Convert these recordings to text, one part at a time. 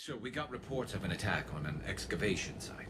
So we got reports of an attack on an excavation site.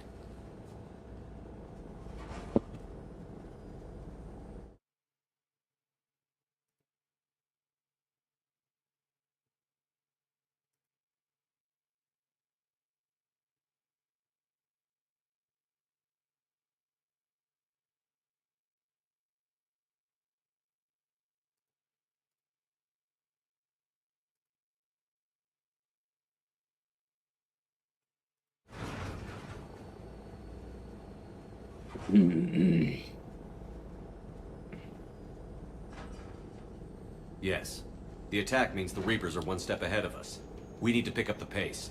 Yes. The attack means the Reapers are one step ahead of us. We need to pick up the pace.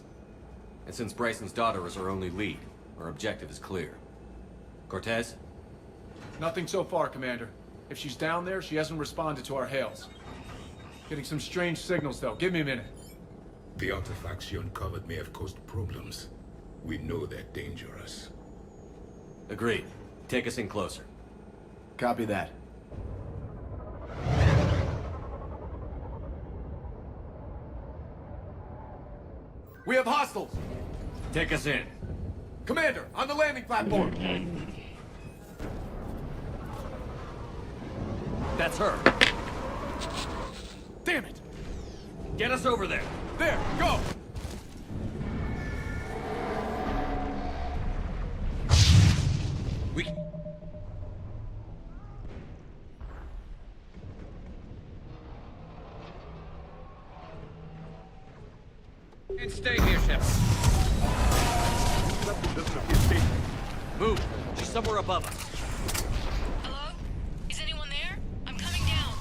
And since Bryson's daughter is our only lead, our objective is clear. Cortez? Nothing so far, Commander. If she's down there, she hasn't responded to our hails. Getting some strange signals, though. Give me a minute. The artifacts you uncovered may have caused problems. We know they're dangerous. Agreed. Take us in closer. Copy that. We have hostiles! Take us in. Commander, on the landing platform! That's her. Damn it! Get us over there. There, go! We... And stay here, Shepard. Something doesn't appear safe. Move. She's somewhere above us. Hello? Is anyone there? I'm coming down.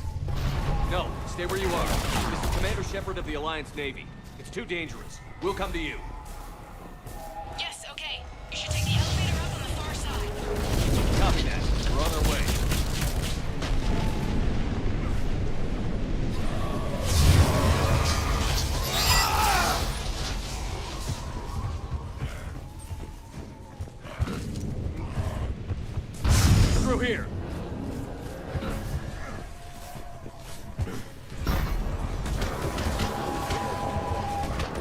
No, stay where you are. This is Commander Shepard of the Alliance Navy. It's too dangerous. We'll come to you. Yes, okay. You should take the elevator up on the far side. Copy that. We're on our way. Through here.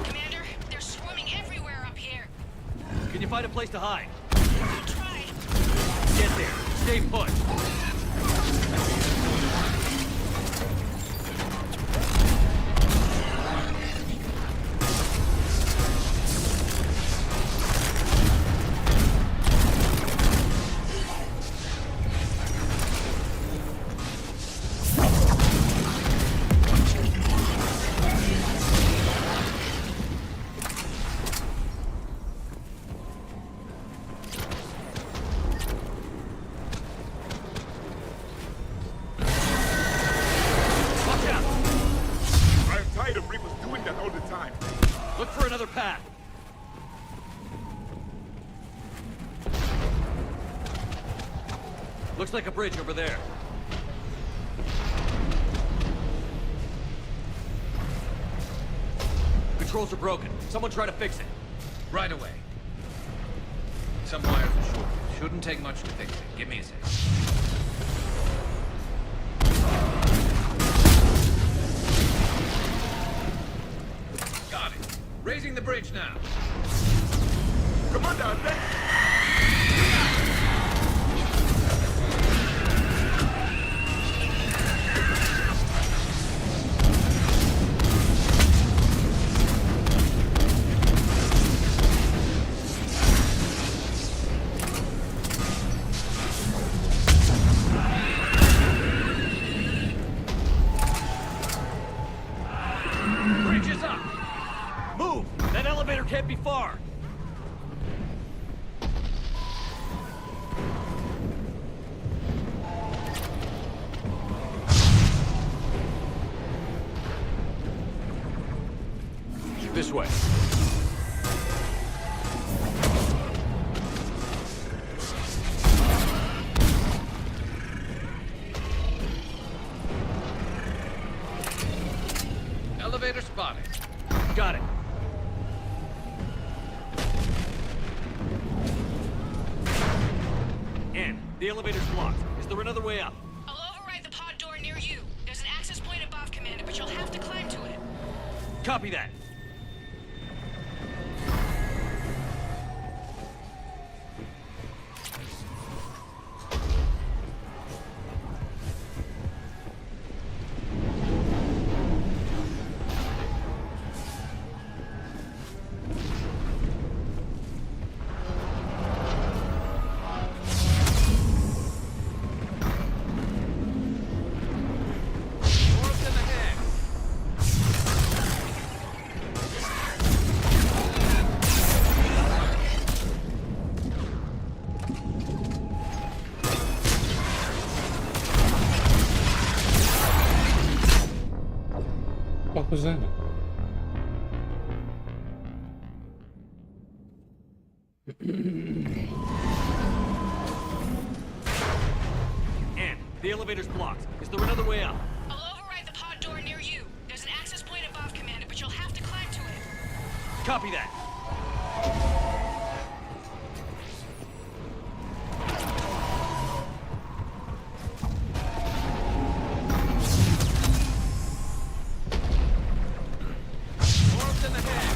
Commander, they're swarming everywhere up here. Can you find a place to hide? I'll try. Get there. Stay put. I'm tired of Reapers doing that all the time. Look for another path. Looks like a bridge over there. Controls are broken. Someone try to fix it. Right away. Some wires are short. Shouldn't take much to fix it. Give me a sec. Got it. Raising the bridge now. Commander, attack! Bridge is up! Move! That elevator can't be far! This way. Elevator spotted. Got it. Ann, the elevator's blocked. Is there another way up? I'll override the pod door near you. There's an access point above, Commander, but you'll have to climb to it. Copy that. Dwarfs in the head. What was that? Ann, the elevator's blocked. Is there another way up? I'll override the pod door near you. There's an access point above, Commander, but you'll have to climb to it. Copy that. Dwarfs in the head.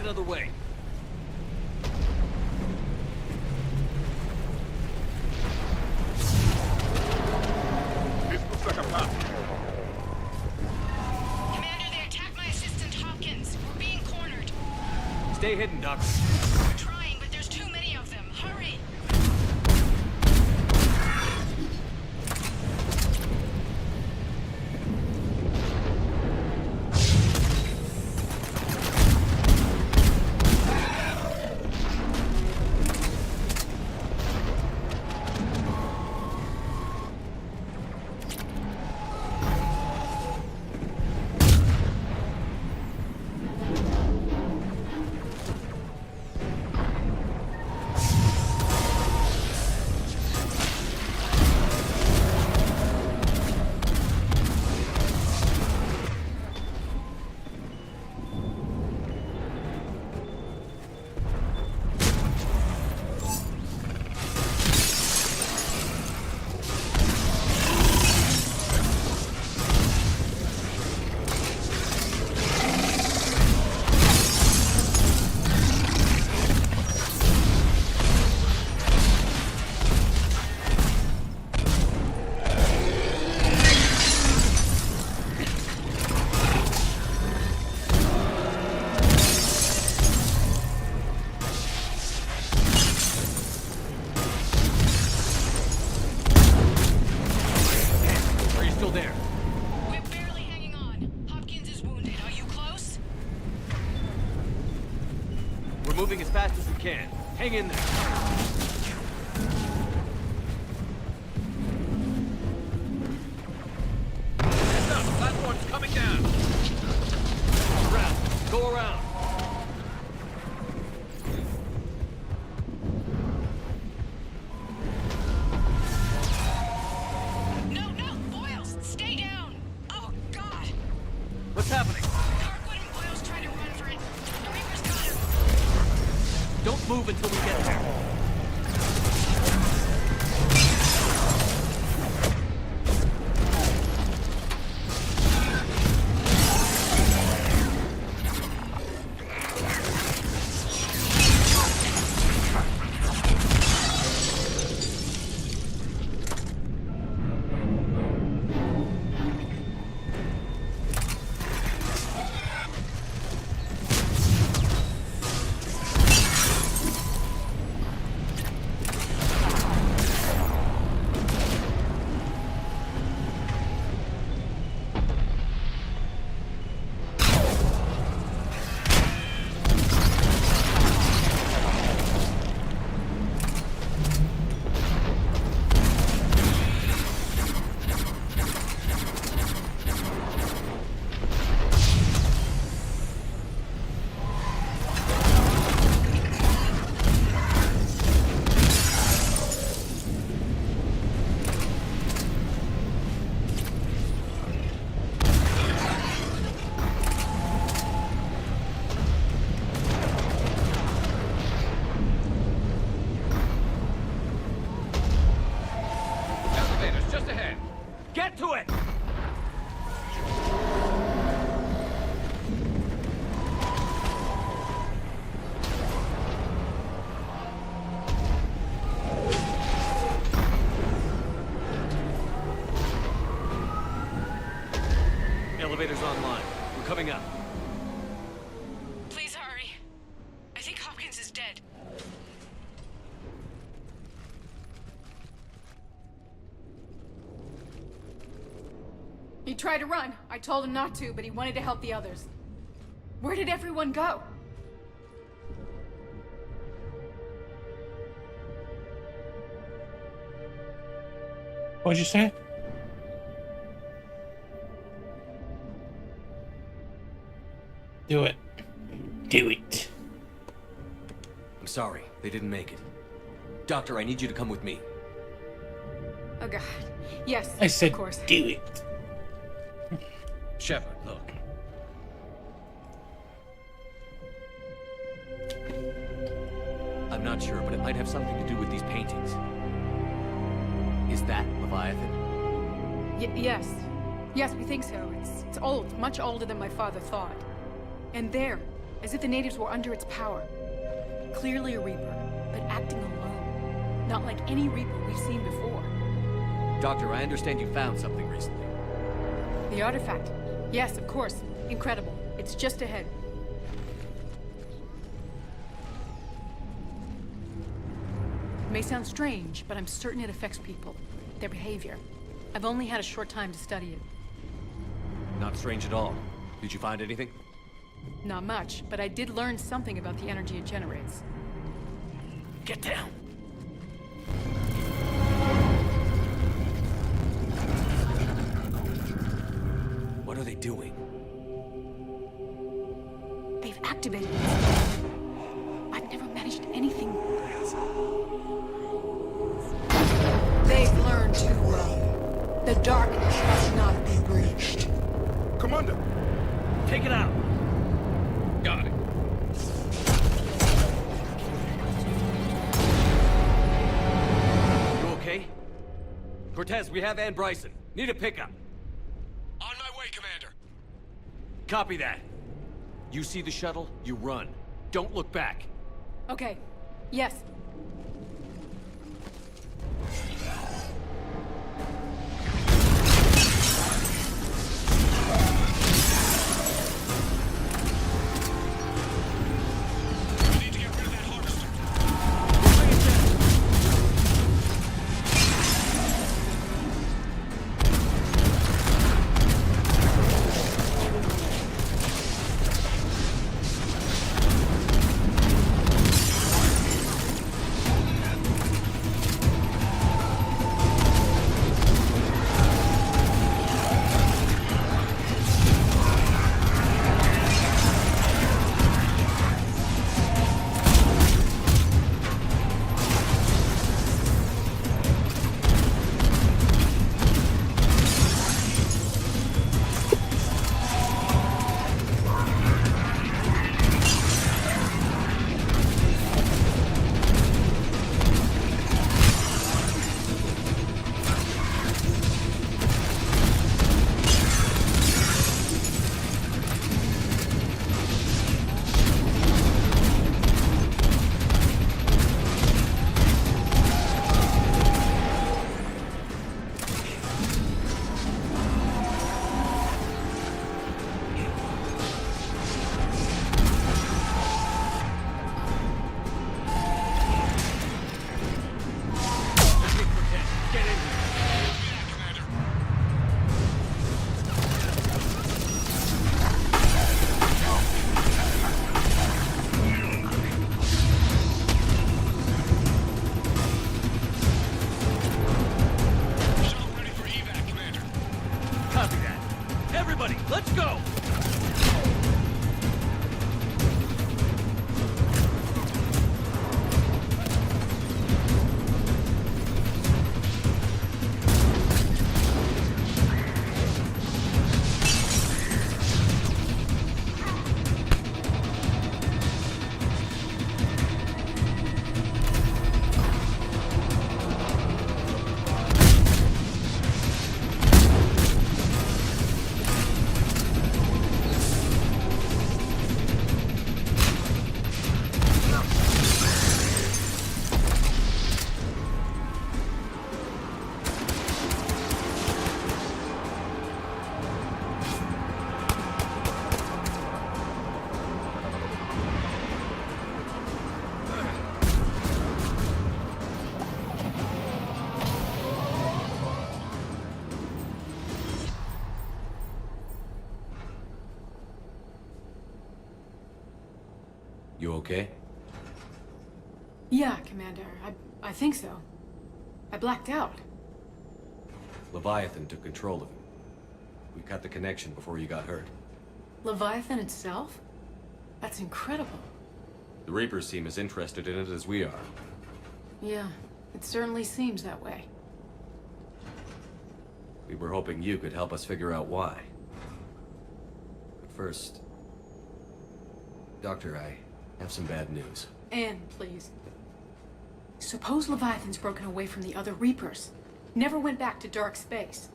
out of the way. This looks like a map. Commander, they attacked my assistant Hopkins. We're being cornered. Stay hidden, Doc. We're trying, but there's too many of them. Hurry! Are you still there? We're barely hanging on. Hopkins is wounded. Are you close? We're moving as fast as we can. Hang in there. Stop! Platform's coming down! Around. Go around. No, no! Boyles, stay down! Oh, God! What's happening? Kirkwood and Boyles trying to run for it. The Reaper's got him. Don't move until we get there. Elevators just ahead. Get to it! Elevator's online. We're coming up. Please hurry. I think Hopkins is dead. He tried to run. I told him not to, but he wanted to help the others. Where did everyone go? What'd you say? Do it. Do it. I'm sorry, they didn't make it. Doctor, I need you to come with me. Oh God. Yes, I said of course. do it. Shepard, look. I'm not sure, but it might have something to do with these paintings. Is that Leviathan? Yes. Yes, we think so. It's old, much older than my father thought. And there, as if the natives were under its power. Clearly a Reaper, but acting alone. Not like any Reaper we've seen before. Doctor, I understand you found something recently. The artifact. Yes, of course. Incredible. It's just ahead. It may sound strange, but I'm certain it affects people. Their behavior. I've only had a short time to study it. Not strange at all. Did you find anything? Not much, but I did learn something about the energy it generates. Get down! What are they doing? They've activated it. I've never managed anything. They've learned too well. The darkness must not be breached. Commander! Take it out! Got it. You okay? Cortez, we have Ann Bryson. Need a pickup. On my way, Commander. Copy that. You see the shuttle, you run. Don't look back. Okay. Yes. We need to get rid of that harvester. You okay? Yeah, Commander. I think so. I blacked out. Leviathan took control of him. We cut the connection before you got hurt. Leviathan itself? That's incredible. The Reapers seem as interested in it as we are. Yeah, it certainly seems that way. We were hoping you could help us figure out why. But first... Doctor, I have some bad news. Anne, please. Suppose Leviathan's broken away from the other Reapers. Never went back to dark space.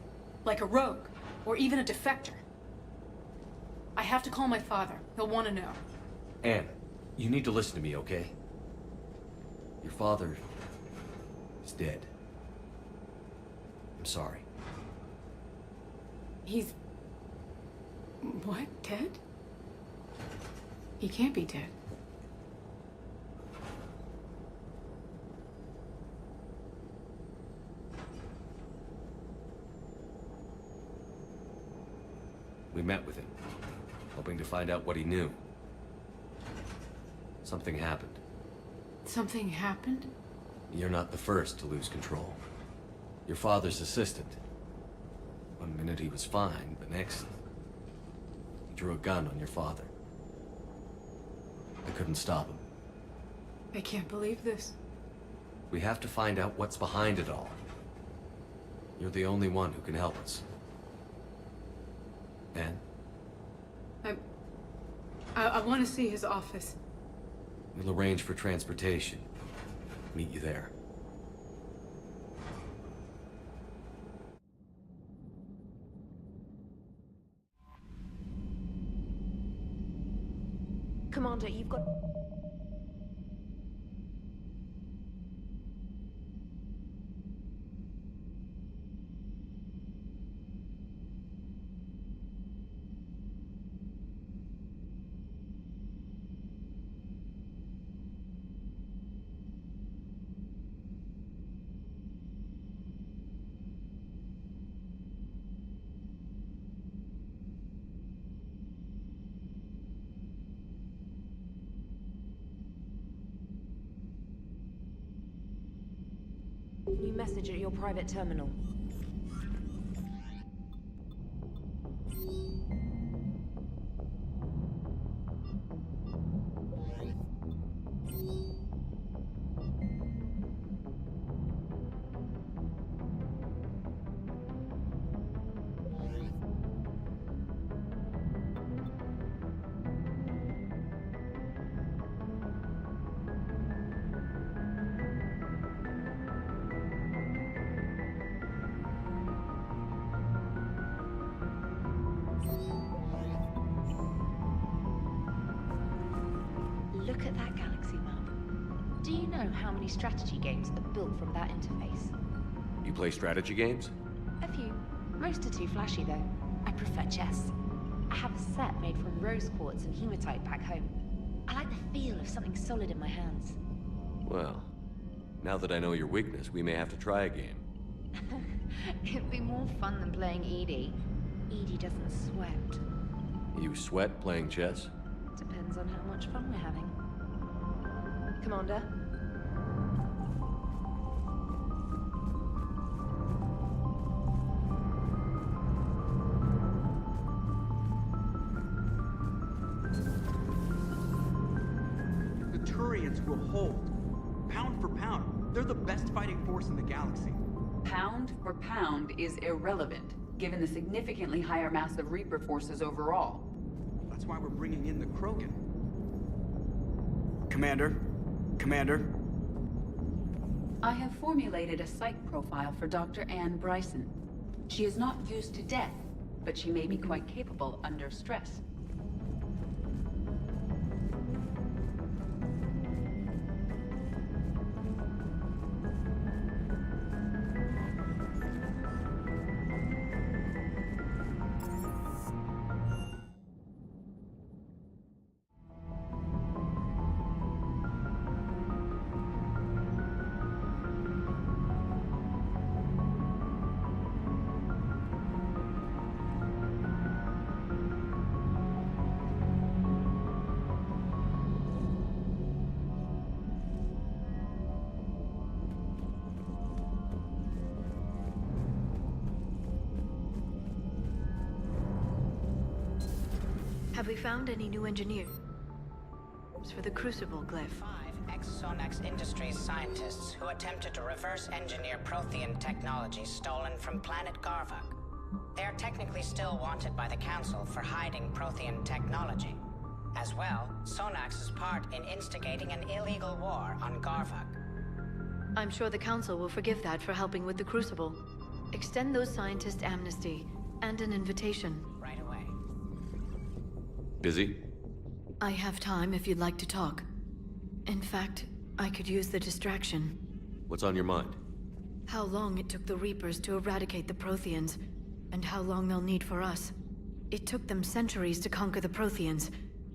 Like a rogue, or even a defector. I have to call my father. He'll want to know. Anne, you need to listen to me, okay? Your father is dead. I'm sorry. He's... What? Dead? He can't be dead. We met with him, hoping to find out what he knew. Something happened. Something happened? You're not the first to lose control. Your father's assistant. One minute he was fine, the next... he drew a gun on your father. I couldn't stop him. I can't believe this. We have to find out what's behind it all. You're the only one who can help us. Anne? I want to see his office. We'll arrange for transportation. Meet you there. Commander, you've got... New message at your private terminal. Look at that galaxy map. Do you know how many strategy games are built from that interface? You play strategy games? A few. Most are too flashy, though. I prefer chess. I have a set made from rose quartz and hematite back home. I like the feel of something solid in my hands. Well, now that I know your weakness, we may have to try a game. It'd be more fun than playing Edie. Edie doesn't sweat. You sweat playing chess? Depends on how much fun we're having. Commander? The Turians will hold. Pound for pound, they're the best fighting force in the galaxy. Pound for pound is irrelevant, given the significantly higher mass of Reaper forces overall. That's why we're bringing in the Krogan. Commander? Commander? I have formulated a psych profile for Dr. Anne Bryson. She is not used to death, but she may be quite capable under stress. Have we found any new engineers for the Crucible glyph? 5 ex-Sonax Industries scientists who attempted to reverse engineer Prothean technology stolen from planet Garvuk. They are technically still wanted by the Council for hiding Prothean technology. As well, Sonax's part in instigating an illegal war on Garvuk. I'm sure the Council will forgive that for helping with the Crucible. Extend those scientists amnesty and an invitation. Right away. Busy? I have time if you'd like to talk. In fact, I could use the distraction. What's on your mind? How long it took the Reapers to eradicate the Protheans, and how long they'll need for us. It took them centuries to conquer the Protheans.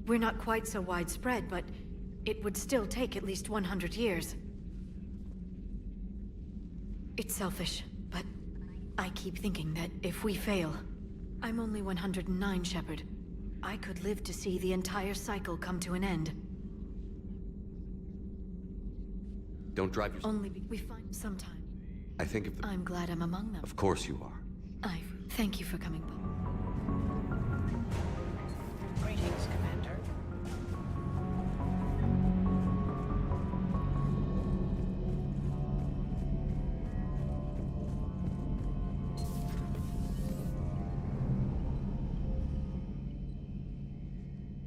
We're not quite so widespread, but it would still take at least 100 years. It's selfish, but I keep thinking that if we fail... I'm only 109, Shepard. I could live to see the entire cycle come to an end. Don't drive yourself. Only we find some time. I think if the... I'm glad I'm among them. Of course you are. I thank you for coming by. Greetings, Commander.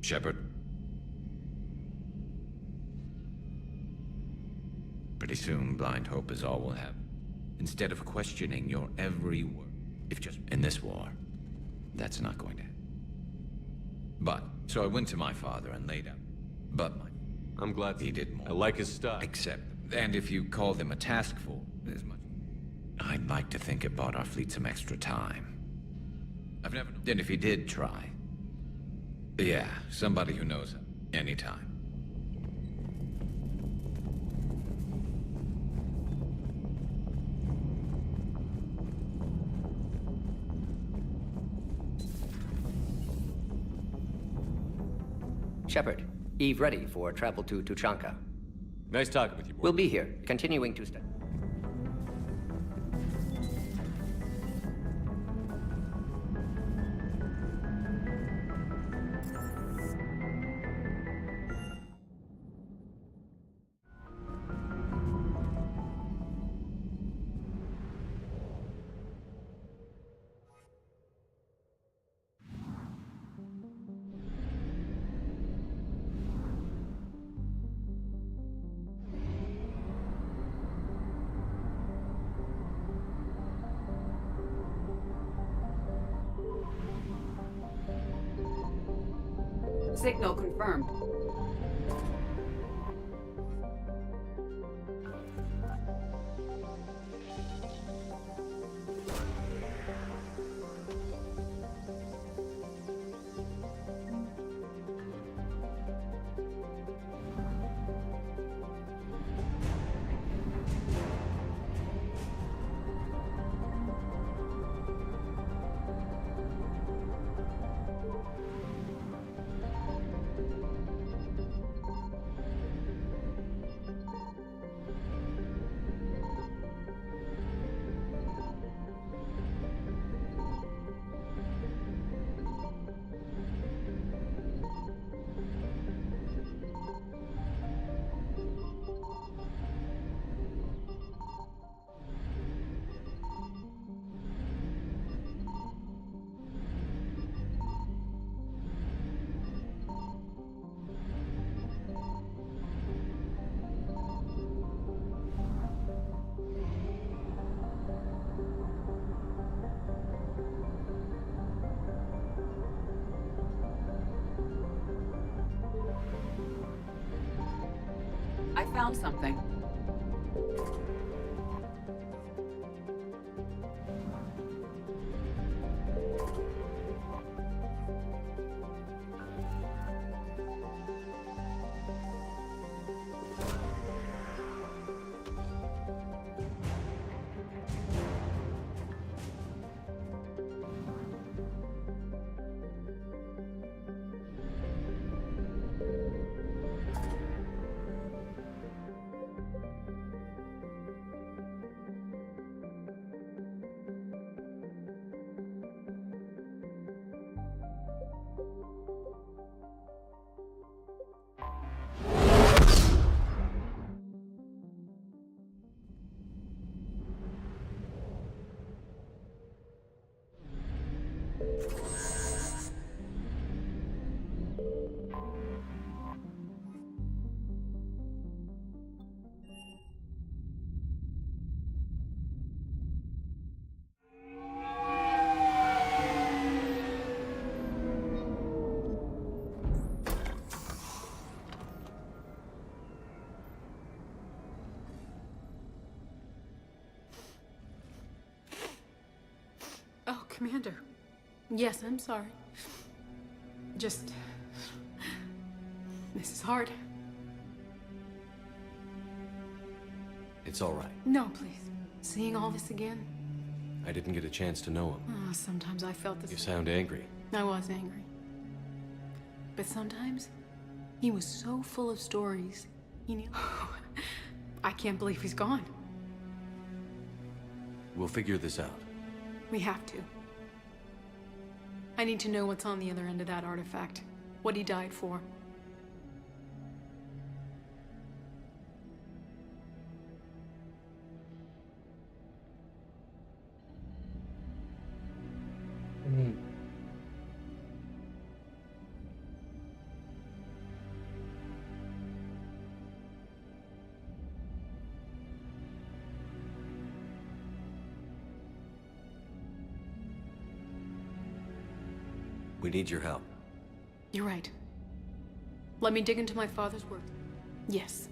Shepard. Pretty soon, blind hope is all we'll have. Instead of questioning your every word. If just in this war, that's not going to happen. But, so I went to my father and laid out. But I'm glad he did more. I like his style. Except, and if you call them a task force, as much. I'd like to think it bought our fleet some extra time. I've never known. Then if he did try. Yeah, somebody who knows him. Anytime. Shepard, Eve ready for travel to Tuchanka. Nice talking with you, boy. We'll be here, continuing to study. Signal confirmed. I found something. Commander. Yes, I'm sorry. Just... This is hard. It's all right. No, please. Seeing all this again? I didn't get a chance to know him. Oh, sometimes I felt the You same. sound angry. I was angry. But sometimes, he was so full of stories. He knew... I can't believe he's gone. We'll figure this out. We have to. I need to know what's on the other end of that artifact. What he died for. We need your help. You're right. Let me dig into my father's work. Yes.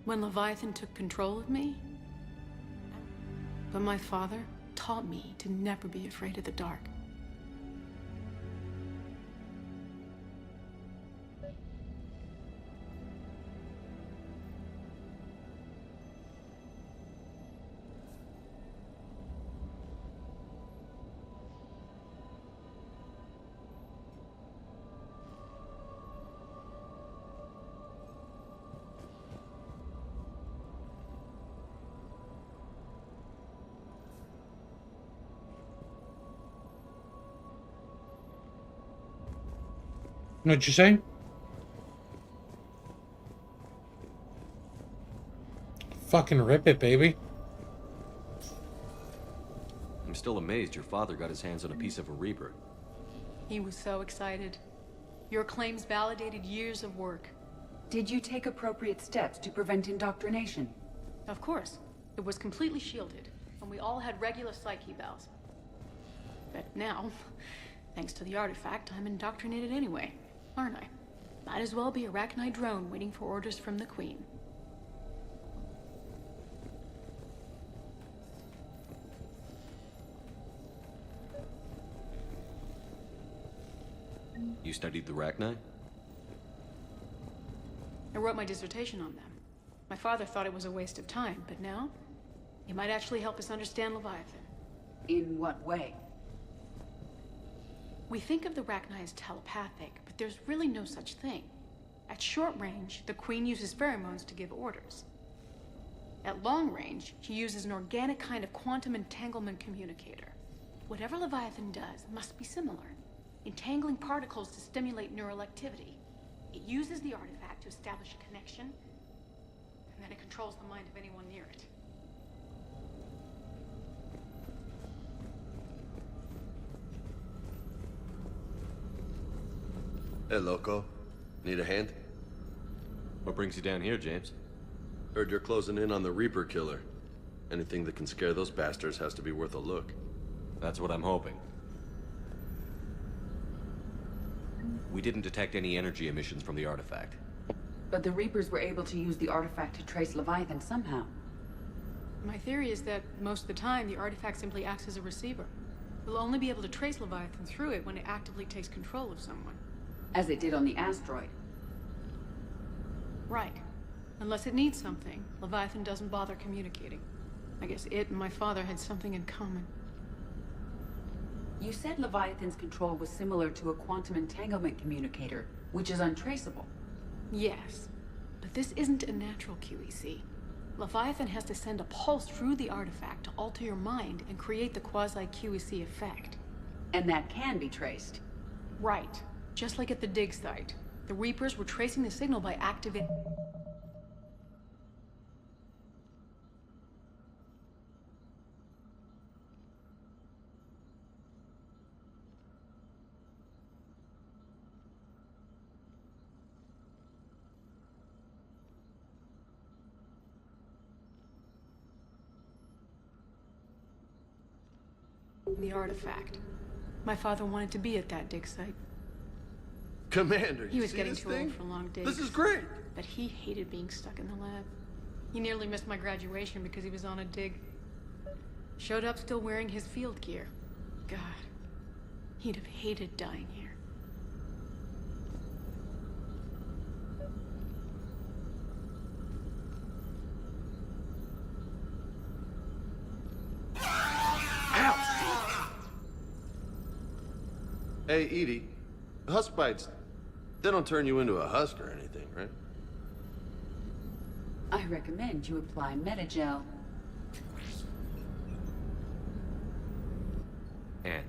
When Leviathan took control of me... But my father taught me to never be afraid of the dark. What'd you say? Fucking rip it, baby. I'm still amazed your father got his hands on a piece of a Reaper. He was so excited. Your claims validated years of work. Did you take appropriate steps to prevent indoctrination? Of course. It was completely shielded, and we all had regular psych evals. But now, thanks to the artifact, I'm indoctrinated anyway, aren't I? Might as well be a Arachnite drone waiting for orders from the Queen. You studied the Arachnite? I wrote my dissertation on them. My father thought it was a waste of time, but now, it might actually help us understand Leviathan. In what way? We think of the Arachnite as telepathic, but there's really no such thing. At short range, the Queen uses pheromones to give orders. At long range, she uses an organic kind of quantum entanglement communicator. Whatever Leviathan does must be similar, entangling particles to stimulate neural activity. It uses the artifact to establish a connection, and then it controls the mind of anyone near it. Hey, Loco. Need a hand? What brings you down here, James? Heard you're closing in on the Reaper killer. Anything that can scare those bastards has to be worth a look. That's what I'm hoping. We didn't detect any energy emissions from the artifact. But the Reapers were able to use the artifact to trace Leviathan somehow. My theory is that most of the time, the artifact simply acts as a receiver. We'll only be able to trace Leviathan through it when it actively takes control of someone. As it did on the asteroid. Right. Unless it needs something, Leviathan doesn't bother communicating. I guess it and my father had something in common. You said Leviathan's control was similar to a quantum entanglement communicator, which is untraceable. Yes, but this isn't a natural QEC. Leviathan has to send a pulse through the artifact to alter your mind and create the quasi-QEC effect. And that can be traced. Right. Just like at the dig site. The Reapers were tracing the signal by activating... the artifact. My father wanted to be at that dig site. Commander, He you was see getting this too thing? old for long days. This is great! But he hated being stuck in the lab. He nearly missed my graduation because he was on a dig. Showed up still wearing his field gear. God, He'd have hated dying here. Hey, Edie. Husk bites, they don't turn you into a husk or anything, right? I recommend you apply Metagel. Anne,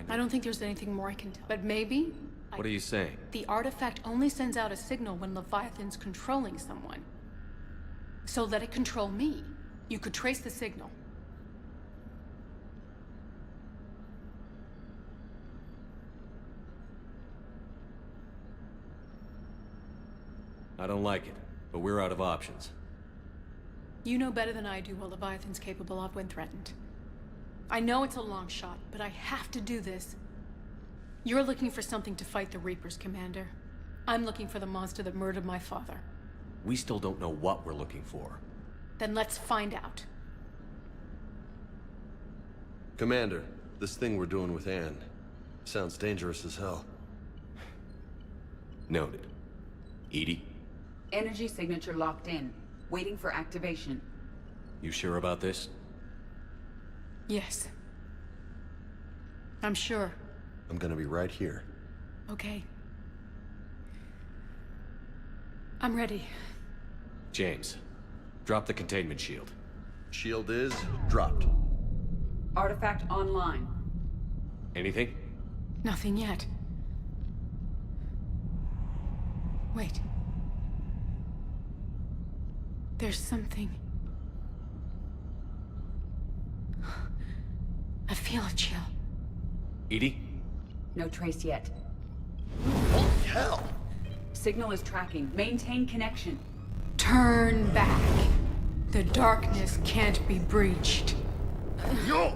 I don't think there's anything more I can tell. But maybe... What are you saying? The artifact only sends out a signal when Leviathan's controlling someone. So let it control me. You could trace the signal. I don't like it, but we're out of options. You know better than I do what Leviathan's capable of when threatened. I know it's a long shot, but I have to do this. You're looking for something to fight the Reapers, Commander. I'm looking for the monster that murdered my father. We still don't know what we're looking for. Then let's find out. Commander, this thing we're doing with Anne sounds dangerous as hell. Noted. Edie? Energy signature locked in. Waiting for activation. You sure about this? Yes. I'm sure. I'm gonna be right here. Okay. I'm ready. James, drop the containment shield. Shield is dropped. Artifact online. Anything? Nothing yet. Wait. There's something. I feel a chill. Edie? No trace yet. Holy hell! Signal is tracking. Maintain connection. Turn back. The darkness can't be breached. Yo!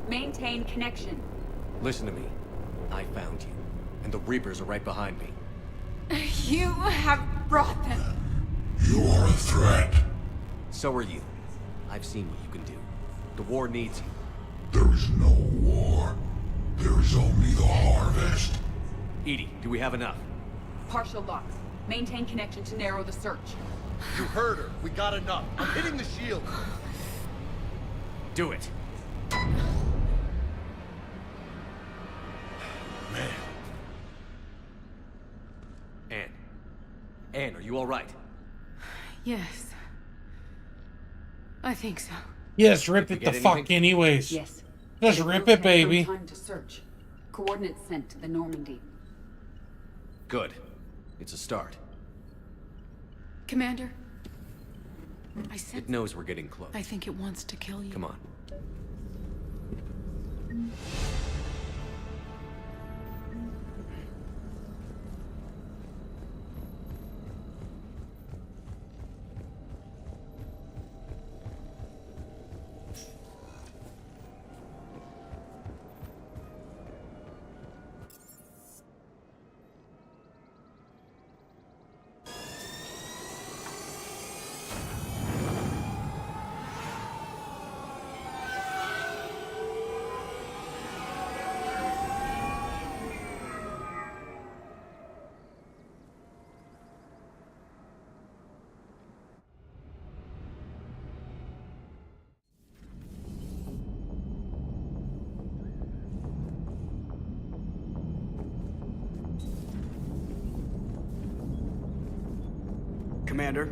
Maintain connection. Listen to me. I found you, and the Reapers are right behind me. You have brought them. You are a threat. So are you. I've seen what you can do. The war needs you. There is no war. There is only the harvest. Edie, do we have enough? Partial locks. Maintain connection to narrow the search. You heard her. We got enough. I'm hitting the shield. Do it. Man. Anne, are you all right? Yes. I think so. Yes, rip it the fuck anyways. Yes. Just rip it, baby. Time to search. Coordinates sent to the Normandy. Good. It's a start. Commander, I said It knows we're getting close. I think it wants to kill you. Come on. Commander?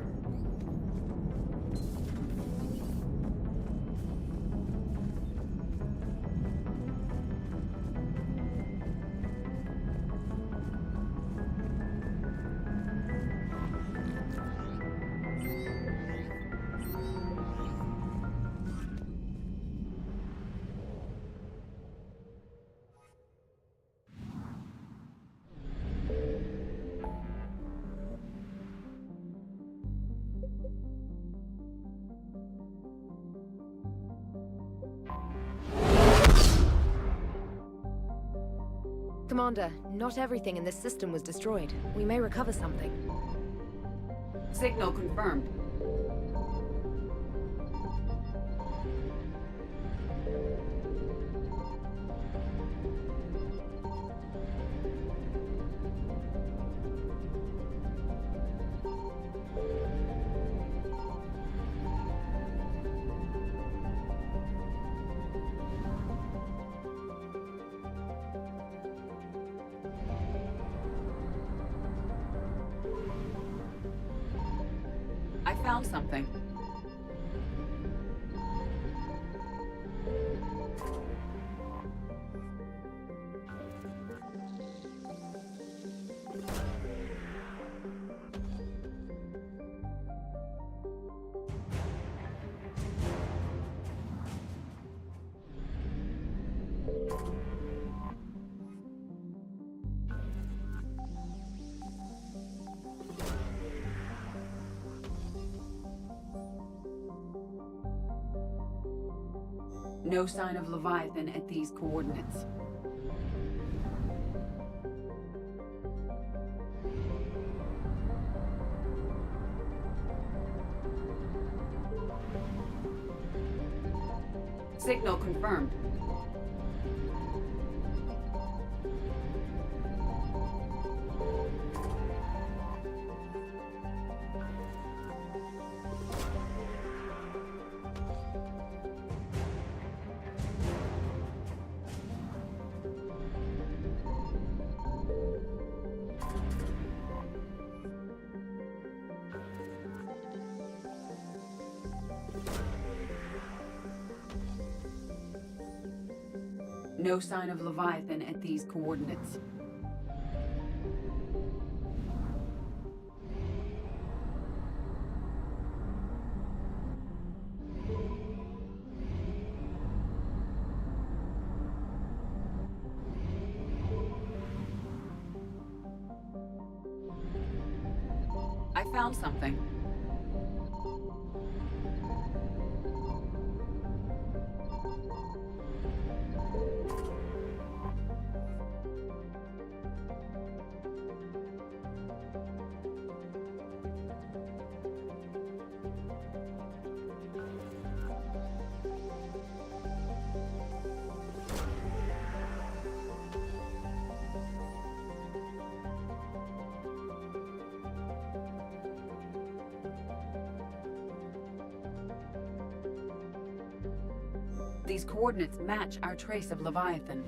Commander, not everything in this system was destroyed. We may recover something. Signal confirmed. found something. No sign of Leviathan at these coordinates. Signal confirmed. No sign of Leviathan at these coordinates. I found something. These coordinates match our trace of Leviathan.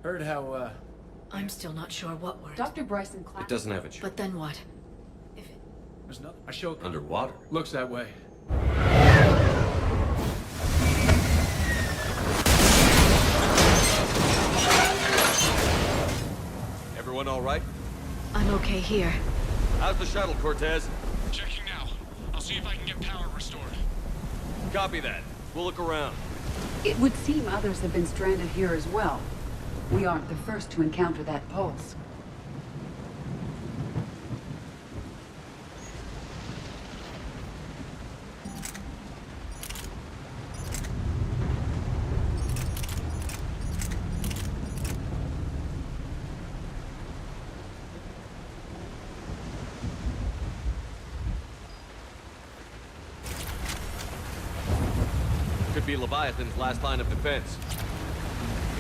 Heard how, I'm still not sure what worked. Dr. Bryson It doesn't have a chip. But then what? There's nothing. I showed... Underwater. Looks that way. Everyone all right? I'm okay here. How's the shuttle, Cortez? Checking now. I'll see if I can get power restored. Copy that. We'll look around. It would seem others have been stranded here as well. We aren't the first to encounter that pulse. Could be Leviathan's last line of defense.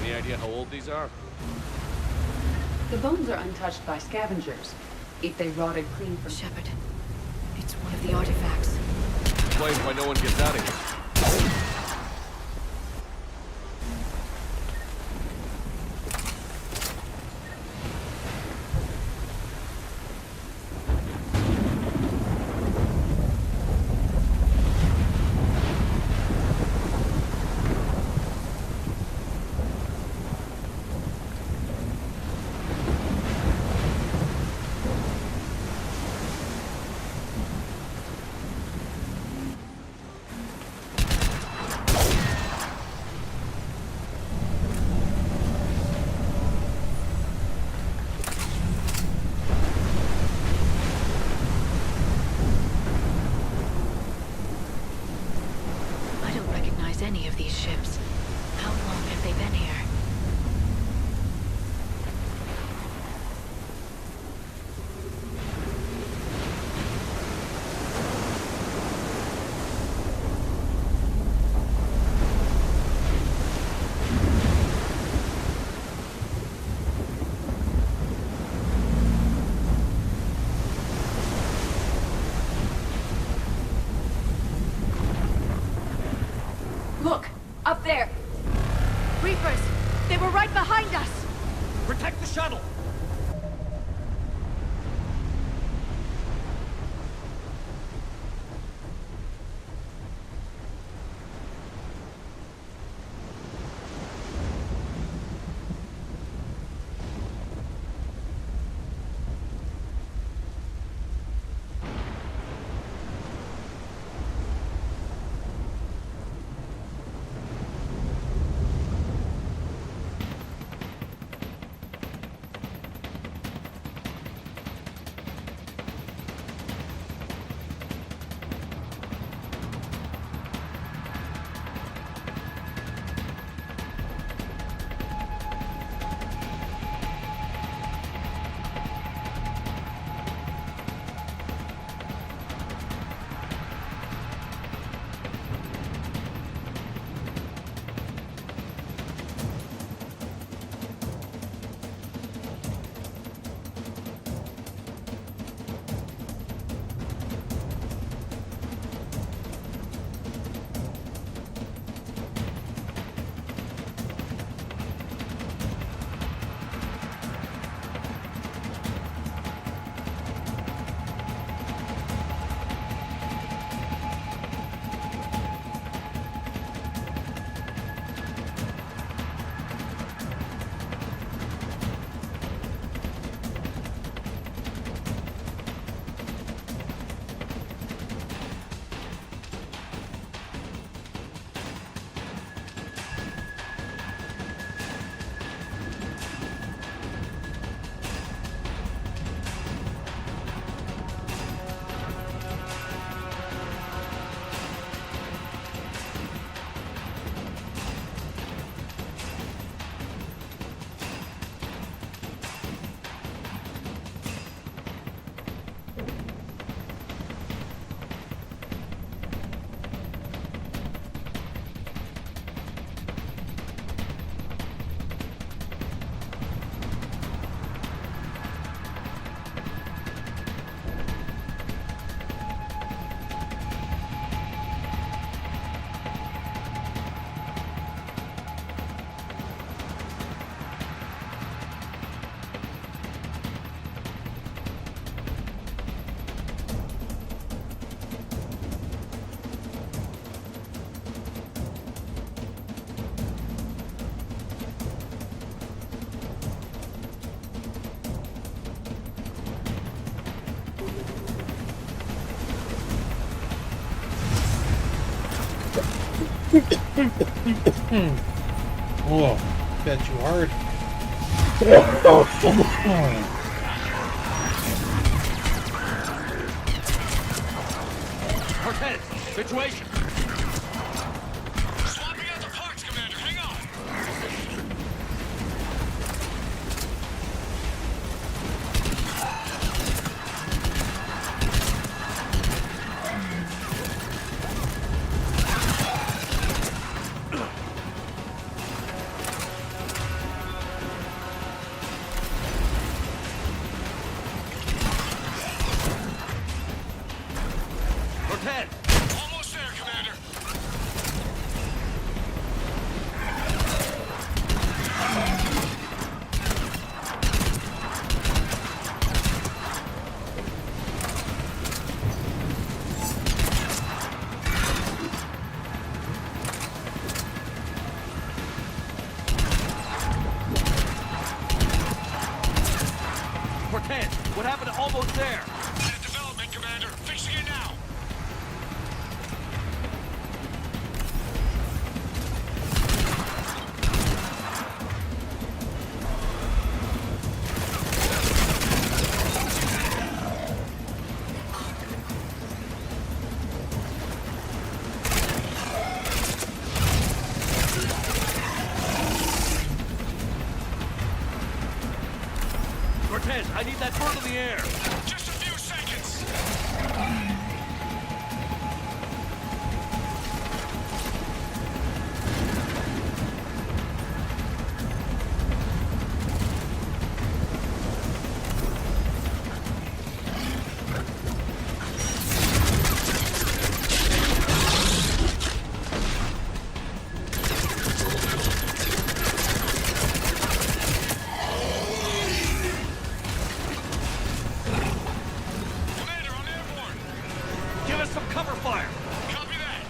Any idea how old these are? The bones are untouched by scavengers. If they rotted clean from... Shepard, it's one of the artifacts. Explains why no one gets out of here. Any of these ships. How long have they been here? Look! Up there! Reapers! They were right behind us! Protect the shuttle! Oh, bet you hard. Cortez, situation. Swapping out the parts, Commander. Hang on. What happened to almost there? Had a development, Commander. Fixing it now. Cortez, I need that bird in the air. Just a few seconds. Give us some cover fire. Copy that.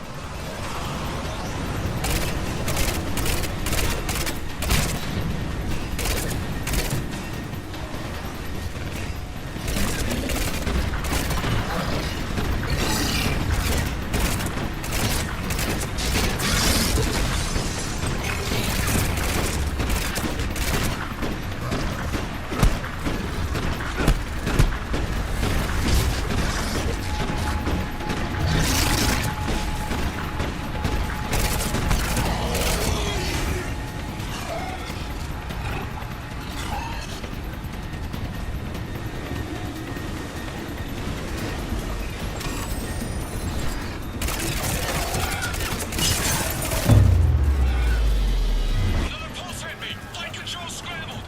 Another pulse hit me. Flight control scrambled.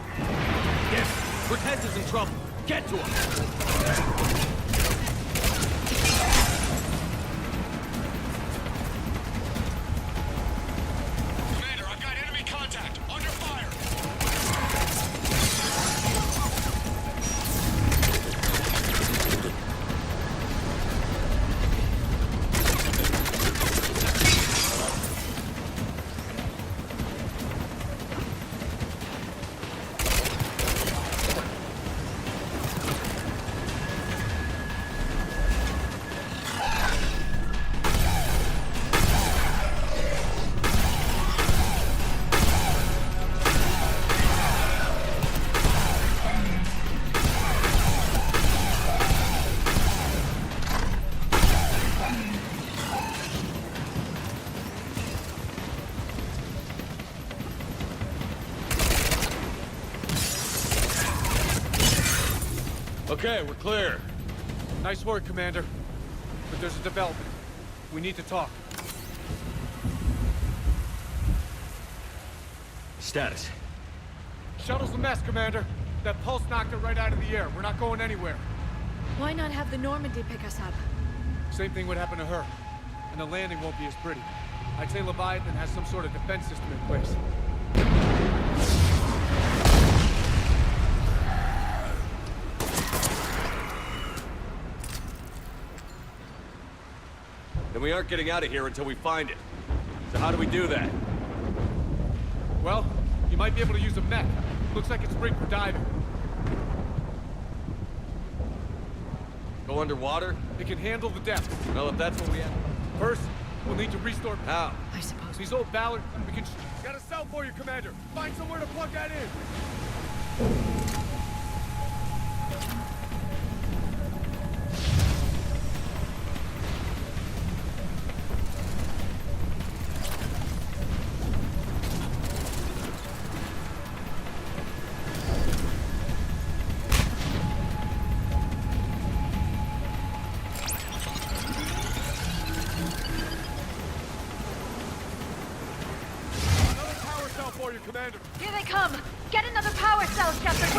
Yes, Cortez is in trouble. Get to him. Commander, I've got enemy contact. Under fire. Okay, we're clear. Nice work, Commander. But there's a development. We need to talk. Status. Shuttle's a mess, Commander. That pulse knocked it right out of the air. We're not going anywhere. Why not have the Normandy pick us up? Same thing would happen to her. And the landing won't be as pretty. I'd say Leviathan has some sort of defense system in place. Then we aren't getting out of here until we find it. So how do we do that? Well, you might be able to use a mech. Looks like it's rigged for diving. Go underwater? It can handle the depth. Well, if that's what we have... First, we'll need to restore... How? I suppose. These old Ballard... We can... Got a cell for you, Commander. Find somewhere to plug that in. Here they come! Get another power cell, Shepard!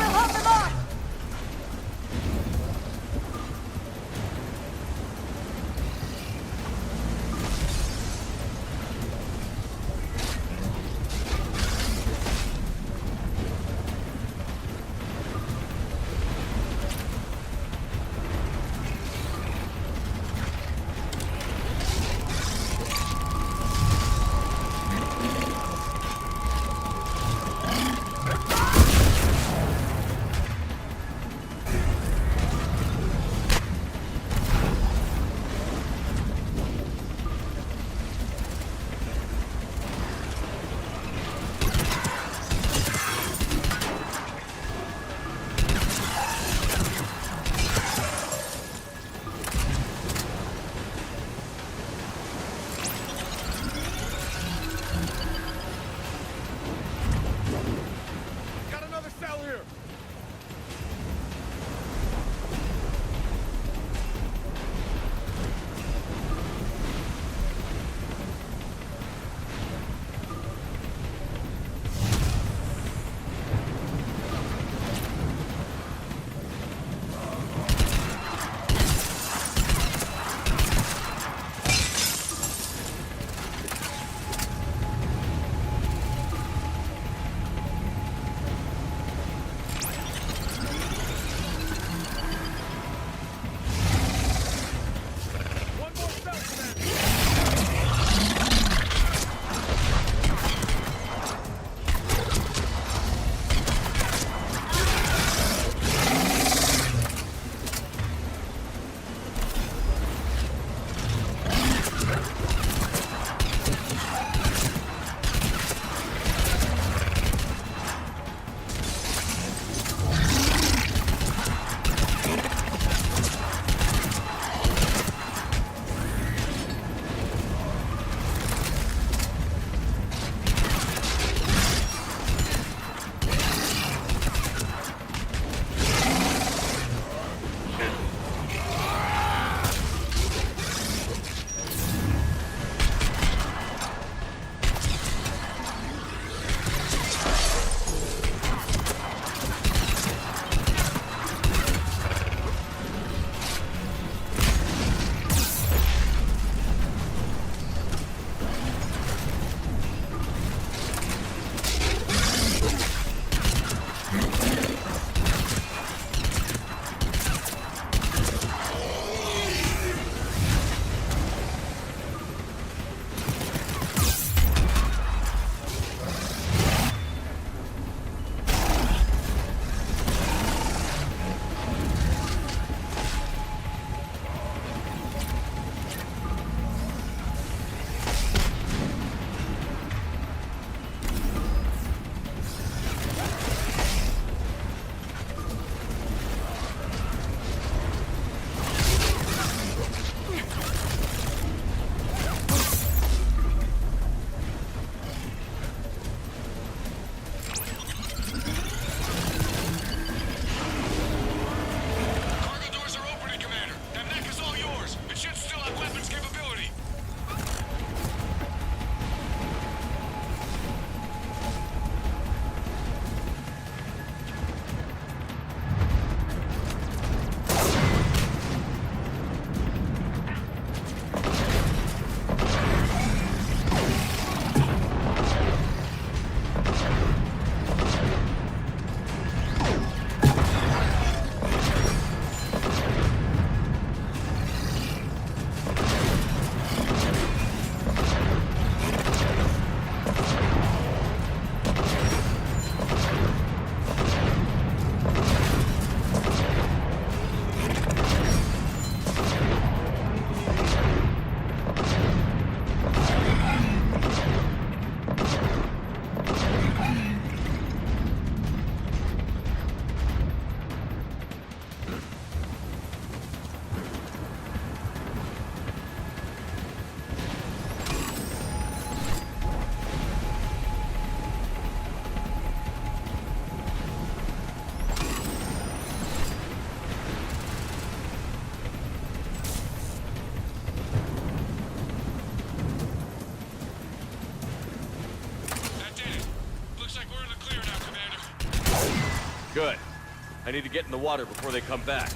I need to get in the water before they come back.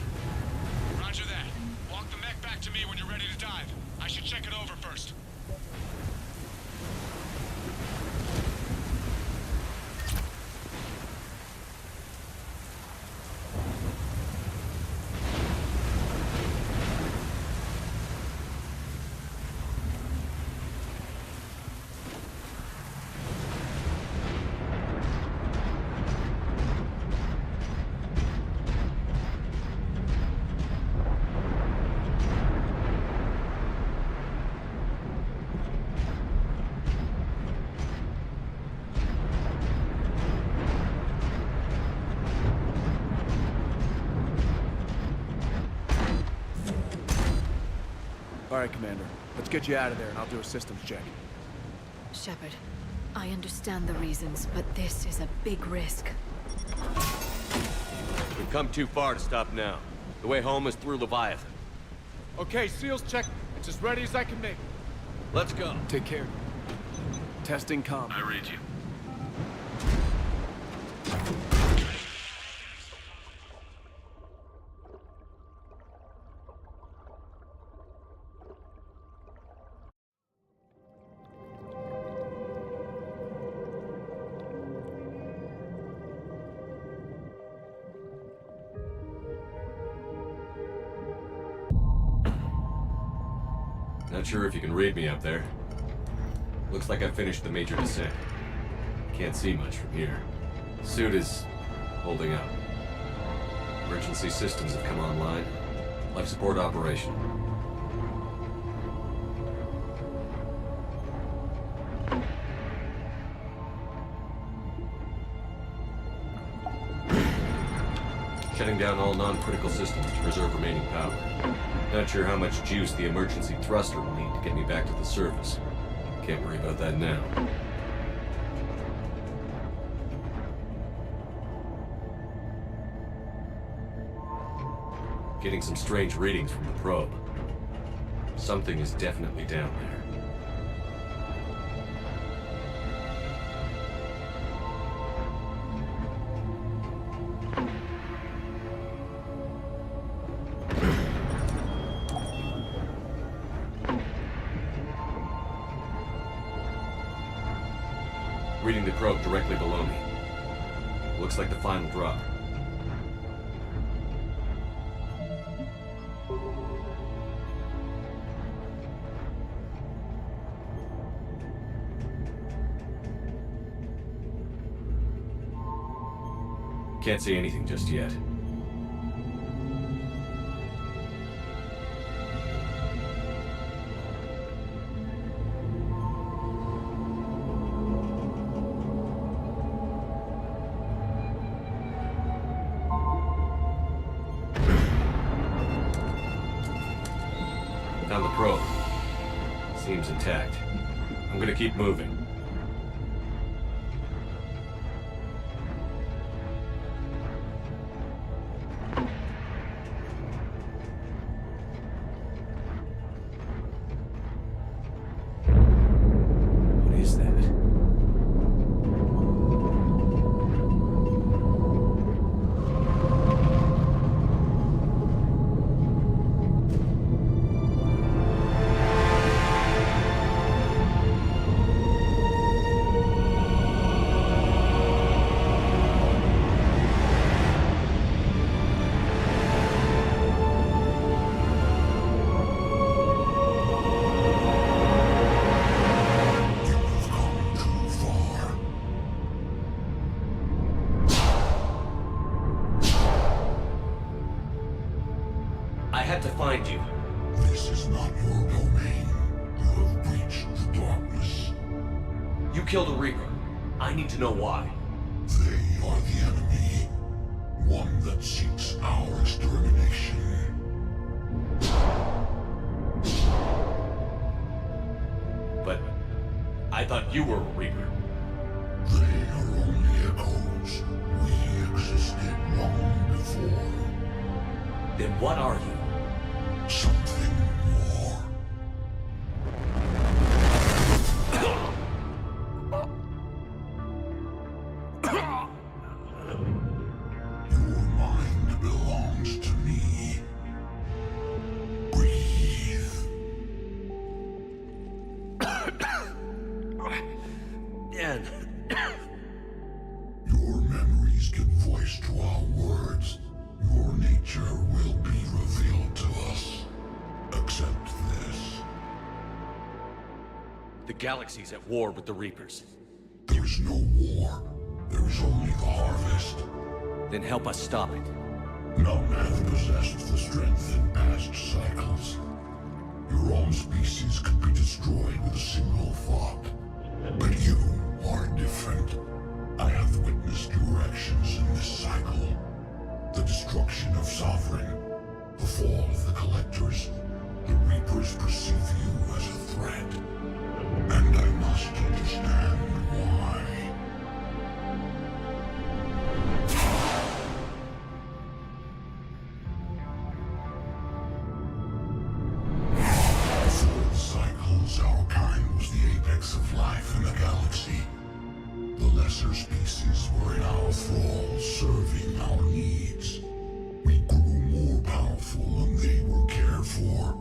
Roger that. Walk the mech back to me when you're ready to dive. I should check it over first. All right, Commander. Let's get you out of there, and I'll do a systems check. Shepard, I understand the reasons, but this is a big risk. We've come too far to stop now. The way home is through Leviathan. Okay, SEALs check. It's as ready as I can make. Let's go. Take care. Testing comm. I read you. Not sure if you can read me up there. Looks like I finished the major descent. Can't see much from here. Suit is holding up. Emergency systems have come online. Life support operation. Shutting down all non-critical systems to preserve remaining power. Not sure how much juice the emergency thruster will need to get me back to the surface. Can't worry about that now. Getting some strange readings from the probe. Something is definitely down there. Reading the probe directly below me. Looks like the final drop. Can't see anything just yet. Found the probe. Seems intact. I'm gonna keep moving. What is that? I had to find you. This is not your domain. You have breached the darkness. You killed a Reaper. I need to know why. They are the enemy. One that seeks our extermination. But I thought you were a Reaper. They are only echoes. We existed long before. Then what are you? Something more. Your mind happens to me. Breathe. Dan. Your memories give voice to our words. Your nature will be revealed to us. Accept this. The galaxy's at war with the Reapers. There is no war. There is only the harvest. Then help us stop it. None have possessed the strength in past cycles. Your own species could be destroyed with a single thought. But you are different. I have witnessed your actions in this cycle. The destruction of Sovereign, the fall of the Collectors. The Reapers perceive you as a threat. And I must understand why. Before the cycles, our kind was the apex of life in the galaxy. The lesser species were in our thrall, serving our needs. We grew more powerful and they were cared for,